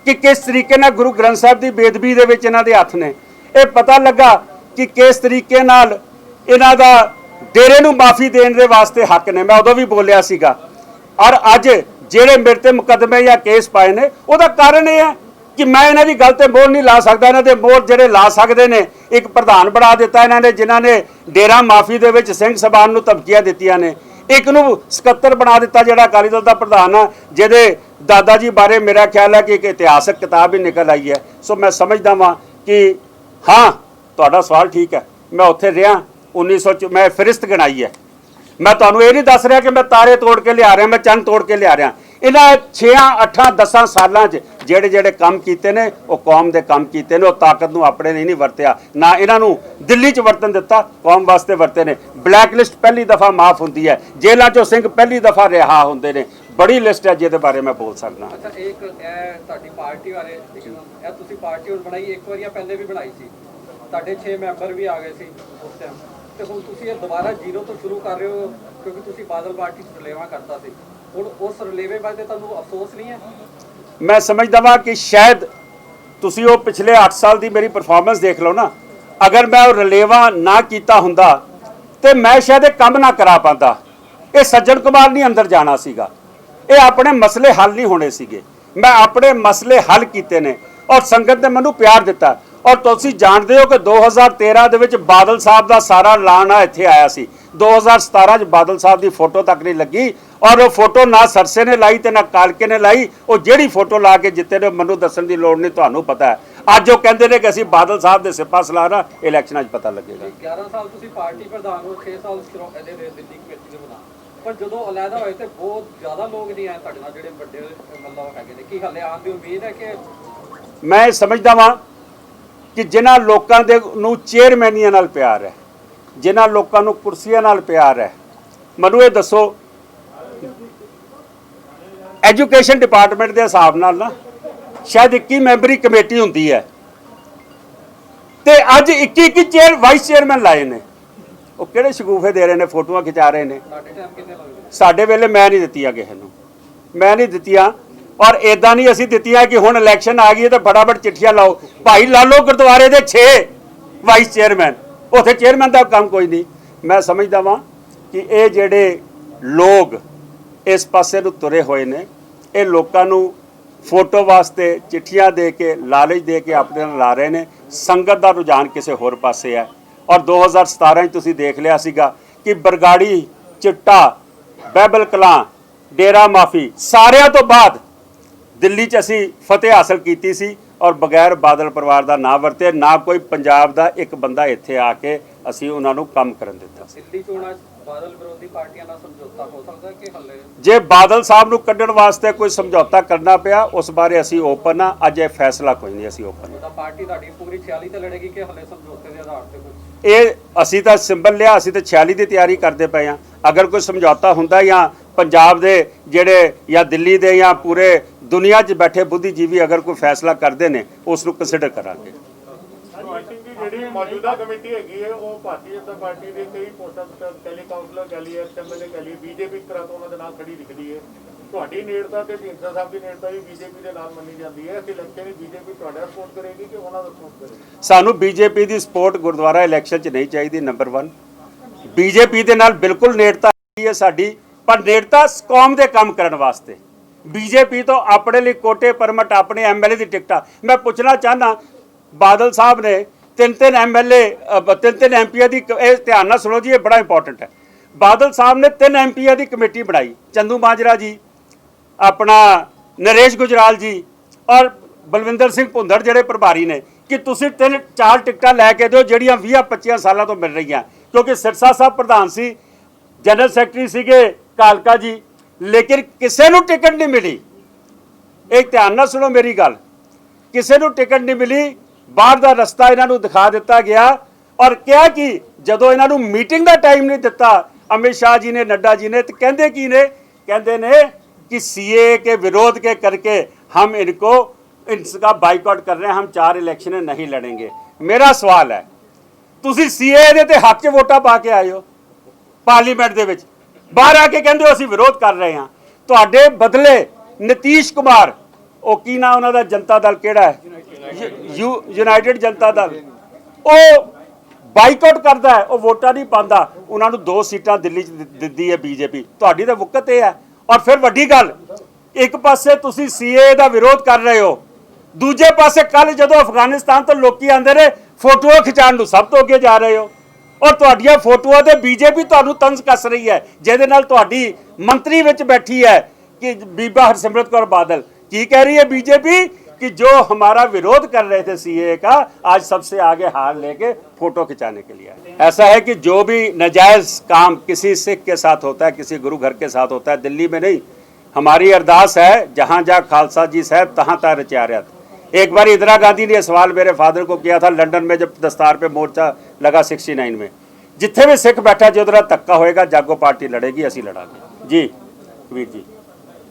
ਕਿ ਕਿਸ ਤਰੀਕੇ ਨਾਲ ਗੁਰੂ ਗ੍ਰੰਥ ਸਾਹਿਬ ਦੀ ਬੇਅਦਬੀ ਦੇ ਵਿੱਚ ਇਹਨਾਂ ਦੇ ਹੱਥ ਨੇ, ਇਹ ਪਤਾ ਲੱਗਾ ਕਿ ਕਿਸ ਤਰੀਕੇ ਨਾਲ ਇਹਨਾਂ ਦਾ ਡੇਰੇ ਨੂੰ ਮਾਫੀ ਦੇਣ ਦੇ ਵਾਸਤੇ ਹੱਕ ਨੇ, ਮੈਂ ਉਦੋਂ ਵੀ ਬੋਲਿਆ ਸੀਗਾ। ਔਰ ਅੱਜ ਜਿਹੜੇ ਮੇਰੇ ਤੇ ਮੁਕੱਦਮੇ ਜਾਂ ਕੇਸ ਪਾਏ ਨੇ, ਉਹਦਾ ਕਾਰਨ ਇਹ ਹੈ ਕਿ ਮੈਂ ਇਹਨਾਂ ਦੀ ਗੱਲ ਤੇ ਮੋਹਰ ਨਹੀਂ ਲਾ ਸਕਦਾ। ਇਹਨਾਂ ਦੇ ਮੋਹਰ ਜਿਹੜੇ ਲਾ ਸਕਦੇ ਨੇ, ਇੱਕ ਪ੍ਰਧਾਨ ਬਣਾ ਦਿੱਤਾ ਇਹਨਾਂ ਨੇ ਜਿਨ੍ਹਾਂ ਨੇ ਡੇਰਾ ਮਾਫੀ ਦੇ ਵਿੱਚ ਸਿੰਘ ਸਭਾਨ ਨੂੰ ਧਮਕੀਆਂ ਦਿੱਤੀਆਂ ਨੇ, ਇੱਕ ਨੂੰ ਸਕੱਤਰ ਬਣਾ ਦਿੱਤਾ ਜਿਹੜਾ ਅਕਾਲੀ ਦਲ ਦਾ ਪ੍ਰਧਾਨ ਆ, ਜਿਹਦੇ ਦਾਦਾ ਜੀ ਬਾਰੇ ਮੇਰਾ ਖਿਆਲ ਹੈ ਕਿ ਇੱਕ ਇਤਿਹਾਸਕ ਕਿਤਾਬ ਹੀ ਨਿਕਲ ਆਈ ਹੈ। ਸੋ ਮੈਂ ਸਮਝਦਾ ਵਾਂ ਕਿ ਹਾਂ, ਤੁਹਾਡਾ ਸਵਾਲ ਠੀਕ ਹੈ। ਮੈਂ ਉੱਥੇ ਰਿਹਾ 1900 ਮੈਂ ਫਿਰਿਸਤ ਗਿਣਾਈ ਹੈ। ਮੈਂ ਤੁਹਾਨੂੰ ਇਹ ਨਹੀਂ ਦੱਸ ਰਿਹਾ ਕਿ ਮੈਂ ਤਾਰੇ ਤੋੜ ਕੇ ਲਿਆ ਰਿਹਾ, ਮੈਂ ਚੰਨ ਤੋੜ ਕੇ ਲਿਆ ਰਿਹਾ। ਇਹਨਾਂ 6 8 10 ਸਾਲਾਂ 'ਚ ਜਿਹੜੇ ਕੰਮ ਕੀਤੇ ਨੇ, ਉਹ ਕੌਮ ਦੇ ਕੰਮ ਕੀਤੇ ਨੇ। ਉਹ ਤਾਕਤ ਨੂੰ ਆਪਣੇ ਲਈ ਨਹੀਂ ਵਰਤਿਆ, ਨਾ ਇਹਨਾਂ ਨੂੰ ਦਿੱਲੀ 'ਚ ਵਰਤਨ ਦਿੱਤਾ, ਕੌਮ ਵਾਸਤੇ ਵਰਤੇ ਨੇ। ਬਲੈਕ ਲਿਸਟ ਪਹਿਲੀ ਦਫਾ ਮਾਫ ਹੁੰਦੀ ਹੈ, ਜੇਲ੍ਹਾਂ 'ਚੋਂ ਸਿੰਘ ਪਹਿਲੀ ਦਫਾ ਰਿਹਾ ਹੁੰਦੇ ਨੇ। ਬੜੀ ਲਿਸਟ ਹੈ ਜਿਹਦੇ ਬਾਰੇ ਮੈਂ ਬੋਲ ਸਕਦਾ। ਅੱਛਾ, ਇੱਕ ਇਹ ਤੁਹਾਡੀ ਪਾਰਟੀ ਬਾਰੇ, ਇਹ ਤੁਸੀਂ ਪਾਰਟੀ ਹੁਣ ਬਣਾਈ, ਇੱਕ ਵਾਰੀ ਪਹਿਲੇ ਵੀ ਬਣਾਈ ਸੀ, ਤੁਹਾਡੇ 6 ਮੈਂਬਰ ਵੀ ਆ ਗਏ ਸੀ ਉਸ ਟਾਈਮ, ਤੇ ਹੁਣ ਤੁਸੀਂ ਇਹ ਦੁਬਾਰਾ ਜ਼ੀਰੋ ਤੋਂ ਸ਼ੁਰੂ ਕਰ ਰਹੇ ਹੋ ਕਿਉਂਕਿ ਤੁਸੀਂ ਬਾਦਲ ਪਾਰਟੀ 'ਚ ਰਲੇਵਾਂ ਕਰਤਾ ਸੀ। ਹੁਣ ਉਸ ਰਲੇਵੇਂ ਬਾਰੇ ਤੁਹਾਨੂੰ ਅਫਸੋਸ ਨਹੀਂ ਹੈ? ਮੈਂ ਸਮਝਦਾ ਵਾਂ ਕਿ ਸ਼ਾਇਦ ਤੁਸੀਂ ਉਹ ਪਿਛਲੇ 8 ਸਾਲ ਦੀ ਮੇਰੀ ਪਰਫਾਰਮੈਂਸ ਦੇਖ ਲਓ ਨਾ, ਅਗਰ ਮੈਂ ਉਹ ਰਲੇਵਾ ਨਾ ਕੀਤਾ ਹੁੰਦਾ ਤੇ ਮੈਂ ਸ਼ਾਇਦ ਇਹ ਕੰਮ ਨਾ ਕਰਾ ਪਾਉਂਦਾ। ਇਹ ਸੱਜਣ ਕੁਮਾਰ ਨਹੀਂ ਅੰਦਰ ਜਾਣਾ ਸੀਗਾ, ਇਹ ਆਪਣੇ ਮਸਲੇ ਹੱਲ ਨਹੀਂ ਹੋਣੇ ਸੀਗੇ। मैं अपने मसले हल किए ने और संगत ने मैनू प्यार दिता। और तुसीं जानते हो कि 2013 ਦੇ ਵਿੱਚ ਬਾਦਲ ਸਾਹਿਬ ਦਾ ਸਾਰਾ ਲਾਣਾ ਇੱਥੇ ਆਇਆ ਸੀ। 2017 ਚ ਬਾਦਲ ਸਾਹਿਬ ਦੀ ਫੋਟੋ ਤੱਕ ਨਹੀਂ ਲੱਗੀ ਔਰ ਉਹ ਫੋਟੋ ਨਾ ਸਰਸੇ ਨੇ ਲਾਈ ਤੇ ਨਾ ਕਾਲਕੇ ਨੇ ਲਾਈ। ਉਹ ਜਿਹੜੀ ਫੋਟੋ ਲਾ ਕੇ ਜਿੱਤੇ ਨੇ ਮੈਨੂੰ ਦੱਸਣ ਦੀ ਲੋੜ ਨਹੀਂ, ਤੁਹਾਨੂੰ ਪਤਾ ਹੈ। ਅੱਜ ਉਹ ਕਹਿੰਦੇ ਨੇ ਕਿ ਅਸੀਂ ਬਾਦਲ ਸਾਹਿਬ ਦੇ ਸਿਪਾਹ ਸਲਾਰ ਇਲੈਕਸ਼ਨਾਂ 'ਚ ਪਤਾ ਲੱਗੇਗਾ। 11 ਸਾਲ ਤੁਸੀਂ ਪਾਰਟੀ ਪ੍ਰਧਾਨ ਹੋ, 6 ਸਾਲ ਇਹਦੇ ਦਿੱਲੀ ਕਮੇਟੀ ਦੇ ਪ੍ਰਧਾਨ, ਪਰ ਜਦੋਂ ਅਲੱਗਾ ਹੋਏ ਤੇ ਬਹੁਤ ਜ਼ਿਆਦਾ ਲੋਕ ਨਹੀਂ ਆਏ ਤੁਹਾਡੇ ਨਾਲ, ਜਿਹੜੇ ਵੱਡੇ ਮਤਲਬ ਹੈਗੇ ਨੇ। ਕੀ ਹਾਲੇ ਆਉਣ ਦੀ ਉਮੀਦ ਹੈ ਕਿ? ਮੈਂ ਸਮਝਦਾ ਵਾਂ ਕਿ ਜਿਨ੍ਹਾਂ ਲੋਕਾਂ ਦੇ ਨੂੰ ਚੇਅਰਮੈਨੀਆਂ ਨਾਲ ਪਿਆਰ ਹੈ, ਜਿਨ੍ਹਾਂ ਲੋਕਾਂ ਨੂੰ ਕੁਰਸੀਆਂ ਨਾਲ ਪਿਆਰ ਹੈ, ਮੈਨੂੰ ਇਹ ਦੱਸੋ ਐਜੂਕੇਸ਼ਨ ਡਿਪਾਰਟਮੈਂਟ ਦੇ ਹਿਸਾਬ ਨਾਲ ਨਾ ਸ਼ਾਇਦ 21 ਮੈਂਬਰੀ ਕਮੇਟੀ ਹੁੰਦੀ ਹੈ ਤੇ ਅੱਜ 21 ਵਾਈਸ ਚੇਅਰਮੈਨ ਲਾਏ ਨੇ। ਉਹ ਕਿਹੜੇ ਸ਼ਗੂਫੇ ਦੇ ਰਹੇ ਨੇ, ਫੋਟੋਆਂ ਖਿਚਾ ਰਹੇ ਨੇ। ਸਾਡੇ ਟਾਈਮ ਕਿੰਨੇ ਲੱਗਦੇ? ਸਾਡੇ ਵੇਲੇ ਮੈਂ ਨਹੀਂ ਦਿੱਤੀਆਂ ਕਿਸੇ ਨੂੰ, ਮੈਂ ਨਹੀਂ ਦਿੱਤੀਆਂ। ਔਰ ਇਦਾਂ ਨਹੀਂ ਅਸੀਂ ਦਿੱਤੀਆਂ ਕਿ ਹੁਣ ਇਲੈਕਸ਼ਨ ਆ ਗਈ ਹੈ ਤਾਂ ਫਟਾਫਟ ਚਿੱਠੀਆਂ ਲਾਓ। ਭਾਈ ਲਾਲੋ ਗੁਰਦੁਆਰੇ ਦੇ 6 ਵਾਈਸ ਚੇਅਰਮੈਨ, ਉੱਥੇ ਚੇਅਰਮੈਨ ਦਾ ਕੰਮ ਕੋਈ ਨਹੀਂ। ਮੈਂ ਸਮਝਦਾ ਵਾਂ ਕਿ ਇਹ ਜਿਹੜੇ ਲੋਕ ਇਸ ਪਾਸੇ ਨੂੰ ਤੁਰੇ ਹੋਏ ਨੇ, ਇਹ ਲੋਕਾਂ ਨੂੰ ਫੋਟੋ ਵਾਸਤੇ ਚਿੱਠੀਆਂ ਦੇ ਕੇ, ਲਾਲਚ ਦੇ ਕੇ ਆਪਣੇ ਨਾਲ ਲਾ ਰਹੇ ਨੇ। ਸੰਗਤ ਦਾ ਰੁਝਾਨ ਕਿਸੇ ਹੋਰ ਪਾਸੇ ਹੈ। ਔਰ 2017 ਚ ਤੁਸੀਂ ਦੇਖ ਲਿਆ ਸੀਗਾ ਕਿ ਬਰਗਾੜੀ, ਚਿੱਟਾ, ਬਹਿਬਲ ਕਲਾਂ, ਡੇਰਾ ਮਾਫੀ, ਸਾਰਿਆਂ ਤੋਂ ਬਾਅਦ ਦਿੱਲੀ 'ਚ ਅਸੀਂ ਫਤਿਹ ਹਾਸਲ ਕੀਤੀ ਸੀ ਔਰ ਬਗੈਰ ਬਾਦਲ ਪਰਿਵਾਰ ਦਾ ਨਾਂ ਵਰਤੇ, ਨਾ ਕੋਈ ਪੰਜਾਬ ਦਾ ਇੱਕ ਬੰਦਾ ਇੱਥੇ ਆ ਕੇ ਅਸੀਂ ਉਹਨਾਂ ਨੂੰ ਕੰਮ ਕਰਨ ਦਿੱਤਾ। ਦਿੱਲੀ ਚੋਣਾਂ 'ਚ ਬਾਦਲ ਵਿਰੋਧੀ ਪਾਰਟੀਆਂ ਨਾਲ ਸਮਝੌਤਾ ਹੋ ਸਕਦਾ ਕਿ ਹੱਲੇ? ਜੇ ਬਾਦਲ ਸਾਹਿਬ ਨੂੰ ਕੱਢਣ ਵਾਸਤੇ ਕੋਈ ਸਮਝੌਤਾ ਕਰਨਾ ਪਿਆ, ਉਸ ਬਾਰੇ ਅਸੀਂ ਓਪਨ ਆ। ਅੱਜ ਇਹ ਫੈਸਲਾ ਕੋਈ ਨਹੀਂ, ਅਸੀਂ ਓਪਨ ਤਾਂ ਪਾਰਟੀ ਤੁਹਾਡੀ ਪੂਰੀ 46 ਤੇ ਲੜੇਗੀ ਕਿ ਹੱਲੇ ਸਮਝੌਤੇ ਦੇ ਆਧਾਰ ਤੇ ਕੁਝ? ਇਹ ਅਸੀਂ ਤਾਂ ਸਿੰਬਲ ਲਿਆ, ਅਸੀਂ ਤਾਂ 46 ਦੀ ਤਿਆਰੀ ਕਰਦੇ ਪਏ ਹਾਂ। ਅਗਰ ਕੋਈ ਸਮਝੌਤਾ ਹੁੰਦਾ ਜਾਂ ਪੰਜਾਬ ਦੇ ਜਿਹੜੇ ਜਾਂ ਦਿੱਲੀ ਦੇ ਜਾਂ ਪੂਰੇ ਦੁਨੀਆ 'ਚ ਬੈਠੇ ਬੁੱਧੀਜੀਵੀ ਅਗਰ ਕੋਈ ਫੈਸਲਾ ਕਰਦੇ ਨੇ, ਉਸ ਨੂੰ ਕੰਸੀਡਰ ਕਰਾਂਗੇ। ਜਿਹੜੀ ਮੌਜੂਦਾ ਕਮੇਟੀ ਹੈਗੀ ਹੈ ਉਹ ਭਾਰਤੀ ਜਨਤਾ ਪਾਰਟੀ ਦੇ ਕਈ ਪੋਸਟਾਂ ਟੈਲੀ ਕਾਉਂਸਲਰ ਕਹ ਲਈ, ਐਮਐਲਏ ਕਹ ਲਈ, ਬੀਜੇਪੀ ਤਰ੍ਹਾਂ ਤੋਂ ਉਹਨਾਂ ਦੇ ਨਾਲ ਖੜੀ ਦਿਖਦੀ ਹੈ। ਤੁਹਾਡੀ ਨੇੜਤਾ ਤੇ ਢੀਂਡਸਾ ਸਾਹਿਬ ਦੀ ਨੇੜਤਾ ਵੀ ਬੀਜੇਪੀ ਦੇ ਨਾਲ ਮੰਨੀ ਜਾਂਦੀ ਹੈ। ਇਸ ਇਲੈਕਸ਼ਨ ਵਿੱਚ ਬੀਜੇਪੀ ਤੁਹਾਡਾ ਸਪੋਰਟ ਕਰੇਗੀ ਕਿ ਉਹਨਾਂ ਦਾ ਸਪੋਰਟ ਕਰੇਗੀ? ਸਾਨੂੰ ਬੀਜੇਪੀ ਦੀ ਸਪੋਰਟ ਗੁਰਦੁਆਰਾ ਇਲੈਕਸ਼ਨ 'ਚ ਨਹੀਂ ਚਾਹੀਦੀ। ਨੰਬਰ 1, ਬੀਜੇਪੀ ਦੇ ਨਾਲ ਬਿਲਕੁਲ ਨੇੜਤਾ ਹੈ ਸਾਡੀ, ਪਰ ਨੇੜਤਾ ਕੌਮ ਦੇ ਕੰਮ ਕਰਨ ਵਾਸਤੇ। ਬੀਜੇਪੀ ਤੋਂ ਆਪਣੇ ਲਈ ਕੋਟੇ ਪਰਮਟ, ਆਪਣੇ ਐਮਐਲਏ ਦੀ ਟਿਕਟਾਂ। ਮੈਂ ਪੁੱਛਣਾ ਚਾਹੁੰਦਾ, ਬਾਦਲ ਸਾਹਿਬ ਨੇ ਤਿੰਨ ਐਮਐਲਏ, ਤਿੰਨ ਐਮਪੀਆਂ ਦੀ, ਇਹ ਧਿਆਨ ਨਾਲ ਸੁਣੋ ਜੀ, ਇਹ ਬੜਾ ਇੰਪੋਰਟੈਂਟ ਹੈ। ਬਾਦਲ ਸਾਹਿਬ ਨੇ 3 ਐਮਪੀਆਂ ਦੀ ਕਮੇਟੀ ਬਣਾਈ, ਚੰਦੂ ਮਾਜਰਾ ਜੀ, ਆਪਣਾ ਨਰੇਸ਼ ਗੁਜਰਾਲ ਜੀ ਔਰ ਬਲਵਿੰਦਰ ਸਿੰਘ ਭੁੰਦੜ ਜਿਹੜੇ ਪ੍ਰਭਾਰੀ ਨੇ, ਕਿ ਤੁਸੀਂ 3-4 ਟਿਕਟਾਂ ਲੈ ਕੇ ਦਿਓ ਜਿਹੜੀਆਂ 20-25 ਸਾਲਾਂ ਤੋਂ ਮਿਲ ਰਹੀਆਂ। ਕਿਉਂਕਿ ਸਿਰਸਾ ਸਾਹਿਬ ਪ੍ਰਧਾਨ ਸੀ, ਜਨਰਲ ਸੈਕਟਰੀ ਸੀਗੇ ਕਾਲਕਾ ਜੀ, ਲੇਕਿਨ ਕਿਸੇ ਨੂੰ ਟਿਕਟ ਨਹੀਂ ਮਿਲੀ। ਇਹ ਧਿਆਨ ਨਾਲ ਸੁਣੋ ਮੇਰੀ ਗੱਲ, ਕਿਸੇ ਨੂੰ ਟਿਕਟ ਨਹੀਂ ਮਿਲੀ। ਬਾਹਰ ਦਾ ਰਸਤਾ ਇਹਨਾਂ ਨੂੰ ਦਿਖਾ ਦਿੱਤਾ ਗਿਆ ਔਰ ਕਿਹਾ ਕਿ ਜਦੋਂ ਇਹਨਾਂ ਨੂੰ ਮੀਟਿੰਗ ਦਾ ਟਾਈਮ ਨਹੀਂ ਦਿੱਤਾ ਅਮਿਤ शाह जी ने, नड्डा जी ने, तो कहते की ने, कहते ने कि सीए के विरोध के करके हम इनका बाइकआउट कर रहे हैं, हम 4 इलेक्शन नहीं लड़ेंगे। मेरा सवाल है, तुसी सीए दे ते हक च वोटां पा के आए हो पार्लीमेंट दे विच, बाहर आके कहंदे हो असीं विरोध कर रहे हैं। तुहाडे बदले नीतीश कुमार, ਉਹ ਕੀ ਨਾ ਉਹਨਾਂ ਦਾ ਜਨਤਾ ਦਲ ਕਿਹੜਾ ਹੈ, ਯੂਨਾਈਟਿਡ ਜਨਤਾ ਦਲ, ਉਹ ਬਾਈਕਾਟ ਕਰਦਾ ਹੈ, ਉਹ ਵੋਟਾਂ ਨਹੀਂ ਪਾਉਂਦਾ। ਉਹਨਾਂ ਨੂੰ 2 ਸੀਟਾਂ ਦਿੱਲੀ 'ਚ ਦਿੰਦੀ ਹੈ ਬੀਜੇਪੀ। ਤੁਹਾਡੀ ਤਾਂ ਵਕਤ ਇਹ ਹੈ। ਔਰ ਫਿਰ ਵੱਡੀ ਗੱਲ, ਇੱਕ ਪਾਸੇ ਤੁਸੀਂ ਸੀਏ ਦਾ ਵਿਰੋਧ ਕਰ ਰਹੇ ਹੋ, ਦੂਜੇ ਪਾਸੇ ਕੱਲ ਜਦੋਂ ਅਫਗਾਨਿਸਤਾਨ ਤੋਂ ਲੋਕੀ ਆਉਂਦੇ ਨੇ ਫੋਟੋਆਂ ਖਿਚਾਉਣ ਨੂੰ ਸਭ ਤੋਂ ਅੱਗੇ ਜਾ ਰਹੇ ਹੋ। ਔਰ ਤੁਹਾਡੀਆਂ ਫੋਟੋਆਂ ਤੇ ਬੀਜੇਪੀ ਤੁਹਾਨੂੰ ਤੰਜ਼ ਕੱਸ ਰਹੀ ਹੈ, ਜਿਹਦੇ ਨਾਲ ਤੁਹਾਡੀ ਮੰਤਰੀ ਵਿੱਚ ਬੈਠੀ ਹੈ ਕਿ ਬੀਬਾ ਹਰਸਿਮਰਤ ਕੌਰ बादल की कह रही है बीजेपी कि जो हमारा विरोध कर रहे थे सीए का, आज सबसे आगे हार लेके फोटो खिंचाने के लिए। ऐसा है कि जो भी नाजायज काम किसी सिख के साथ होता है, किसी गुरु घर के साथ होता है, दिल्ली में नहीं, हमारी अरदास है जहाँ जहाँ खालसा जी साहब तहाँ तहाँ रचार्यत। एक बार इंदिरा गांधी ने सवाल मेरे फादर को किया था लंदन में, जब दस्तार पे मोर्चा लगा 69 में, जिथे भी सिख बैठा जो उधर धक्का होएगा जागो पार्टी लड़ेगी, असी लड़ांगे जी। कबीर जी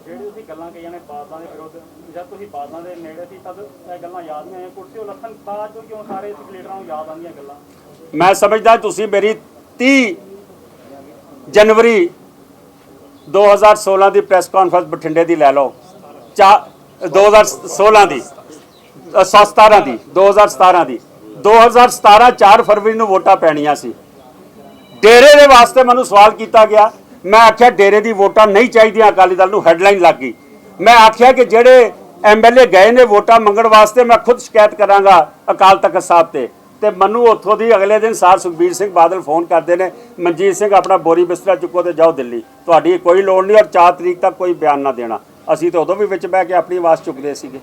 ਜਿਹੜੀ ਤੁਸੀਂ ਗੱਲਾਂ ਕਹੀਆਂ ਨੇ ਬਾਦਲਾਂ ਦੇ ਵਿਰੁੱਧ, ਜਦ ਤੁਸੀਂ ਬਾਦਲਾਂ ਦੇ ਨੇੜੇ ਸੀ ਤਦ ਇਹ ਗੱਲਾਂ ਯਾਦ ਨਹੀਂ ਆਈਆਂ, ਕੁਰਸੀਓ ਲੱਥਣ ਬਾਅਦ ਤੋਂ ਕਿਉਂ ਸਾਰੇ ਸਿੱਖ ਲੀਡਰਾਂ ਨੂੰ ਯਾਦ ਆਉਂਦੀਆਂ ਗੱਲਾਂ? ਮੈਂ ਸਮਝਦਾ ਤੁਸੀਂ ਮੇਰੀ 30 ਜਨਵਰੀ 2016 ਦੀ ਪ੍ਰੈਸ ਕਾਨਫਰੰਸ ਬਠਿੰਡੇ ਦੀ ਲੈ ਲਓ, 2016 ਦੀ 17 ਦੀ 2017 ਦੀ 2017 4 ਫਰਵਰੀ ਨੂੰ ਵੋਟਾਂ ਪੈਣੀਆਂ ਸੀ। ਡੇਰੇ ਦੇ ਵਾਸਤੇ ਮੈਨੂੰ ਸਵਾਲ ਕੀਤਾ ਗਿਆ, मैं आख्या डेरे की वोटां नहीं चाहिए, अकाली दल नूं हेडलाइन लग गई। मैं आख्या कि जेड़े ਐਮਐਲਏ ਗਏ ਨੇ ਵੋਟਾਂ ਮੰਗਣ ਵਾਸਤੇ, ਮੈਂ ਖੁਦ ਸ਼ਿਕਾਇਤ ਕਰਾਂਗਾ ਅਕਾਲ ਤਖਤ ਸਾਹਿਬ ਤੇ ਮੈਨੂੰ ਉੱਥੋਂ ਦੀ ਅਗਲੇ ਦਿਨ ਸਾਰ ਸੁਖਬੀਰ ਸਿੰਘ ਬਾਦਲ ਫੋਨ ਕਰਦੇ ਨੇ, ਮਨਜੀਤ ਸਿੰਘ ਆਪਣਾ ਬੋਰੀ ਬਿਸਤਰਾ ਚੁੱਕੋ ਤੇ ਜਾਓ ਦਿੱਲੀ, ਤੁਹਾਡੀ ਕੋਈ ਲੋੜ ਨਹੀਂ, ਔਰ 4 ਤਰੀਕ ਤੱਕ ਕੋਈ ਬਿਆਨ ਨਾ ਦੇਣਾ। ਅਸੀਂ ਤਾਂ ਉਦੋਂ ਵੀ ਵਿੱਚ ਬਹਿ ਕੇ ਆਪਣੀ ਆਵਾਜ਼ ਚੁੱਕਦੇ ਸੀਗੇ,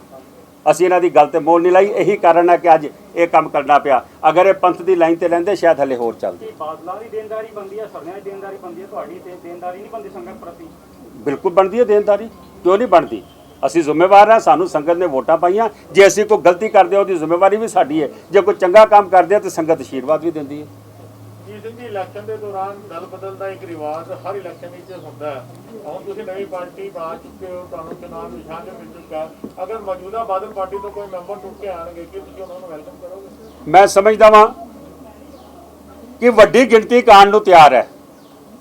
ਅਸੀਂ ਇਹਨਾਂ ਦੀ ਗੱਲ ਤੇ ਮੋਲ ਨਹੀਂ ਲਾਈ। ਇਹੀ ਕਾਰਨ ਹੈ ਕਿ ਅੱਜ ਇਹ ਕੰਮ ਕਰਨਾ ਪਿਆ। ਅਗਰ ਇਹ ਪੰਥ ਦੀ ਲਾਈਨ ਤੇ ਲੈਂਦੇ ਸ਼ਾਇਦ ਹਲੇ ਹੋਰ ਚੱਲਦੇ। ਬਾਦਲਾਂ ਦੀ ਦੇਣਦਾਰੀ ਬੰਦੀ ਹੈ, ਸਰਨਿਆਂ ਦੀ ਦੇਣਦਾਰੀ ਬੰਦੀ ਹੈ, ਤੁਹਾਡੀ ਤੇ ਦੇਣਦਾਰੀ ਨਹੀਂ ਬੰਦੀ ਸੰਗਤ ਪ੍ਰਤੀ? ਬਿਲਕੁਲ ਬਣਦੀ ਹੈ ਦੇਣਦਾਰੀ, ਕਿਉਂ ਨਹੀਂ ਬਣਦੀ? ਅਸੀਂ ਜ਼ਿੰਮੇਵਾਰ ਹਾਂ, ਸਾਨੂੰ ਸੰਗਤ ਨੇ ਵੋਟਾਂ ਪਾਈਆਂ। ਜੇ ਅਸੀਂ ਕੋਈ ਗਲਤੀ ਕਰਦੇ ਹਾਂ ਉਹਦੀ ਜ਼ਿੰਮੇਵਾਰੀ ਵੀ ਸਾਡੀ ਹੈ, ਜੇ ਕੋਈ ਚੰਗਾ ਕੰਮ ਕਰਦੇ ਹਾਂ ਤਾਂ ਸੰਗਤ ਆਸ਼ੀਰਵਾਦ ਵੀ ਦਿੰਦੀ ਹੈ। ਜੀ ਸਿੰਘ ਜੀ, ਇਲੈਕਸ਼ਨ ਦੇ ਦੌਰਾਨ ਦਲ ਬਦਲ ਦਾ ਇੱਕ ਰਿਵਾਜ ਹਰ ਇਲੈਕਸ਼ਨ ਵਿੱਚ ਹੁੰਦਾ ਹੈ। ਹੁਣ ਤੁਸੀਂ ਨਵੀਂ ਪਾਰਟੀ ਬਣਾ ਚੁੱਕੇ ਹੋ, ਤੁਹਾਨੂੰ ਚੁਣਾਵ ਨਿਸ਼ਾਨ ਮਿਲ ਚੁੱਕਾ ਹੈ। ਅਗਰ ਮੌਜੂਦਾ ਬਾਦਲ ਪਾਰਟੀ ਤੋਂ ਕੋਈ ਮੈਂਬਰ ਟੁੱਟ ਕੇ ਆਣਗੇ, ਕਿ ਤੁਸੀਂ ਉਹਨਾਂ ਨੂੰ ਵੈਲਕਮ ਕਰੋਗੇ? ਮੈਂ ਸਮਝਦਾ ਵਾਂ ਕਿ ਵੱਡੀ ਗਿਣਤੀ ਕਾਣ ਨੂੰ ਤਿਆਰ ਹੈ,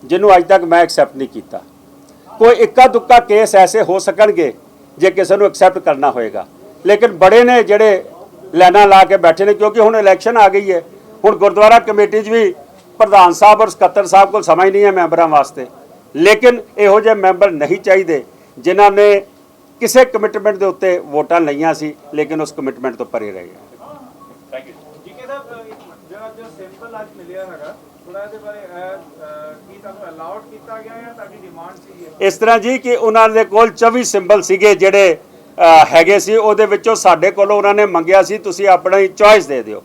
ਜਿਹਨੂੰ ਅੱਜ ਤੱਕ ਮੈਂ ਐਕਸੈਪਟ ਨਹੀਂ ਕੀਤਾ। ਕੋਈ ਇੱਕਾ ਦੁੱਕਾ ਕੇਸ ਐਸੇ ਹੋ ਸਕਣਗੇ ਜੇ ਕਿਸੇ ਨੂੰ ਐਕਸੈਪਟ ਕਰਨਾ ਹੋਏਗਾ, ਲੇਕਿਨ ਬੜੇ ਨੇ ਜਿਹੜੇ ਲਾਈਨਾਂ ਲਾ ਕੇ ਬੈਠੇ ਨੇ, ਕਿਉਂਕਿ ਹੁਣ ਇਲੈਕਸ਼ਨ ਆ ਗਈ ਹੈ। ਹੁਣ ਗੁਰਦੁਆਰਾ ਕਮੇਟੀ 'ਚ ਵੀ ਪ੍ਰਧਾਨ ਸਾਹਿਬ ਔਰ ਸਕੱਤਰ ਸਾਹਿਬ ਕੋਲ ਸਮਾਂ ਹੀ ਨਹੀਂ ਹੈ ਮੈਂਬਰਾਂ ਵਾਸਤੇ, ਲੇਕਿਨ ਇਹੋ ਜਿਹੇ ਮੈਂਬਰ ਨਹੀਂ ਚਾਹੀਦੇ ਜਿਨ੍ਹਾਂ ਨੇ ਕਿਸੇ ਕਮਿਟਮੈਂਟ ਦੇ ਉੱਤੇ ਵੋਟਾਂ ਲਈਆਂ ਸੀ ਲੇਕਿਨ ਉਸ ਕਮਿਟਮੈਂਟ ਤੋਂ ਪਰੇ ਰਹੇ। Thank you. ਜਿਹੜਾ ਜੋ ਸਿੰਬਲ ਅੱਜ ਮਿਲਿਆ ਹੈਗਾ, ਥੋੜਾ ਇਹਦੇ ਬਾਰੇ ਕੀ ਤੁਹਾਨੂੰ ਅਲਾਉਡ ਕੀਤਾ ਗਿਆ ਜਾਂ ਤੁਹਾਡੀ ਡਿਮਾਂਡ ਸੀ? ਇਸ ਤਰ੍ਹਾਂ ਜੀ ਕਿ ਉਹਨਾਂ ਦੇ ਕੋਲ 24 ਸਿੰਬਲ ਸੀਗੇ ਜਿਹੜੇ ਹੈਗੇ ਸੀ, ਉਹਦੇ ਵਿੱਚੋਂ ਸਾਡੇ ਕੋਲੋਂ ਉਹਨਾਂ ਨੇ ਮੰਗਿਆ ਸੀ ਤੁਸੀਂ ਆਪਣੀ ਚੋਇਸ ਦੇ ਦਿਓ,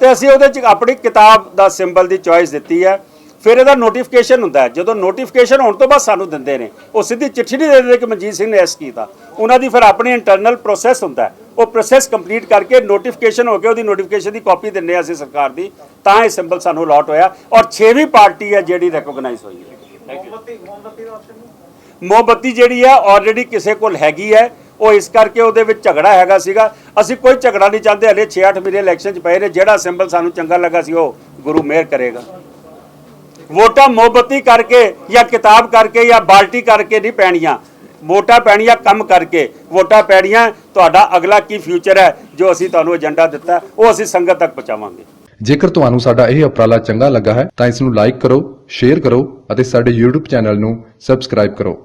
ਤੇ ਅਸੀਂ ਉਹਦੇ 'ਚ ਆਪਣੀ ਕਿਤਾਬ ਦਾ ਸਿੰਬਲ ਦੀ ਚੋਇਸ ਦਿੱਤੀ ਹੈ। ਫਿਰ ਇਹਦਾ ਨੋਟੀਫਿਕੇਸ਼ਨ ਹੁੰਦਾ ਹੈ, ਜਦੋਂ ਨੋਟੀਫਿਕੇਸ਼ਨ ਹੋਣ ਤੋਂ ਬਾਅਦ ਸਾਨੂੰ ਦਿੰਦੇ ਨੇ, ਉਹ ਸਿੱਧੀ ਚਿੱਠੀ ਨਹੀਂ ਦੇ ਦਿੰਦੇ ਕਿ ਮਨਜੀਤ ਸਿੰਘ ਨੇ ਐਸ ਕੀਤਾ। ਉਹਨਾਂ ਦੀ ਫਿਰ ਆਪਣੀ ਇੰਟਰਨਲ ਪ੍ਰੋਸੈਸ ਹੁੰਦਾ ਹੈ, ਉਹ ਪ੍ਰੋਸੈਸ ਕੰਪਲੀਟ ਕਰਕੇ ਨੋਟੀਫਿਕੇਸ਼ਨ ਹੋ ਕੇ ਉਹਦੀ ਨੋਟੀਫਿਕੇਸ਼ਨ ਦੀ ਕਾਪੀ ਦਿੰਦੇ ਹਾਂ ਅਸੀਂ ਸਰਕਾਰ ਦੀ, ਤਾਂ ਇਹ ਸਿੰਬਲ ਸਾਨੂੰ ਅਲਾਟ ਹੋਇਆ। ਔਰ 6ਵੀਂ ਪਾਰਟੀ ਹੈ ਜਿਹੜੀ ਰੈਕੋਗਨਾਈਜ਼ ਹੋਈ ਹੈ। ਮੋਮਬੱਤੀ ਜਿਹੜੀ ਹੈ ਆਲਰੇਡੀ ਕਿਸੇ ਕੋਲ ਹੈਗੀ ਹੈ, ਉਹ ਇਸ ਕਰਕੇ ਉਹਦੇ ਵਿੱਚ ਝਗੜਾ ਹੈਗਾ ਸੀਗਾ। ਅਸੀਂ ਕੋਈ ਝਗੜਾ ਨਹੀਂ ਚਾਹੁੰਦੇ, ਹਲੇ 6-8 ਮਹੀਨੇ ਇਲੈਕਸ਼ਨ 'ਚ ਪਏ ਨੇ। ਜਿਹੜਾ ਸਿੰਬਲ ਸਾਨੂੰ ਚੰਗਾ ਲੱਗਾ ਸੀ ਉਹ ਗੁਰੂ ਮਿਹਰ ਕਰੇਗਾ। ਵੋਟਾਂ ਮੋਮਬੱਤੀ ਕਰਕੇ ਜਾਂ ਕਿਤਾਬ ਕਰਕੇ ਜਾਂ ਬਾਲਟੀ ਕਰਕੇ ਨਹੀਂ ਪੈਣੀਆਂ, ਵੋਟਾਂ ਪੈਣੀਆਂ ਕੰਮ ਕਰਕੇ। ਵੋਟਾਂ ਪੈਣੀਆਂ ਤੁਹਾਡਾ ਅਗਲਾ ਕੀ ਫਿਊਚਰ ਹੈ, ਜੋ ਅਸੀਂ ਤੁਹਾਨੂੰ ਏਜੰਡਾ ਦਿੱਤਾ ਉਹ ਅਸੀਂ ਸੰਗਤ ਤੱਕ ਪਹੁੰਚਾਵਾਂਗੇ। ਜੇਕਰ ਤੁਹਾਨੂੰ ਸਾਡਾ ਇਹ ਉਪਰਾਲਾ ਚੰਗਾ ਲੱਗਾ ਹੈ ਤਾਂ ਇਸ ਨੂੰ ਲਾਈਕ ਕਰੋ, ਸ਼ੇਅਰ ਕਰੋ ਅਤੇ ਸਾਡੇ YouTube ਚੈਨਲ ਨੂੰ ਸਬਸਕ੍ਰਾਈਬ ਕਰੋ।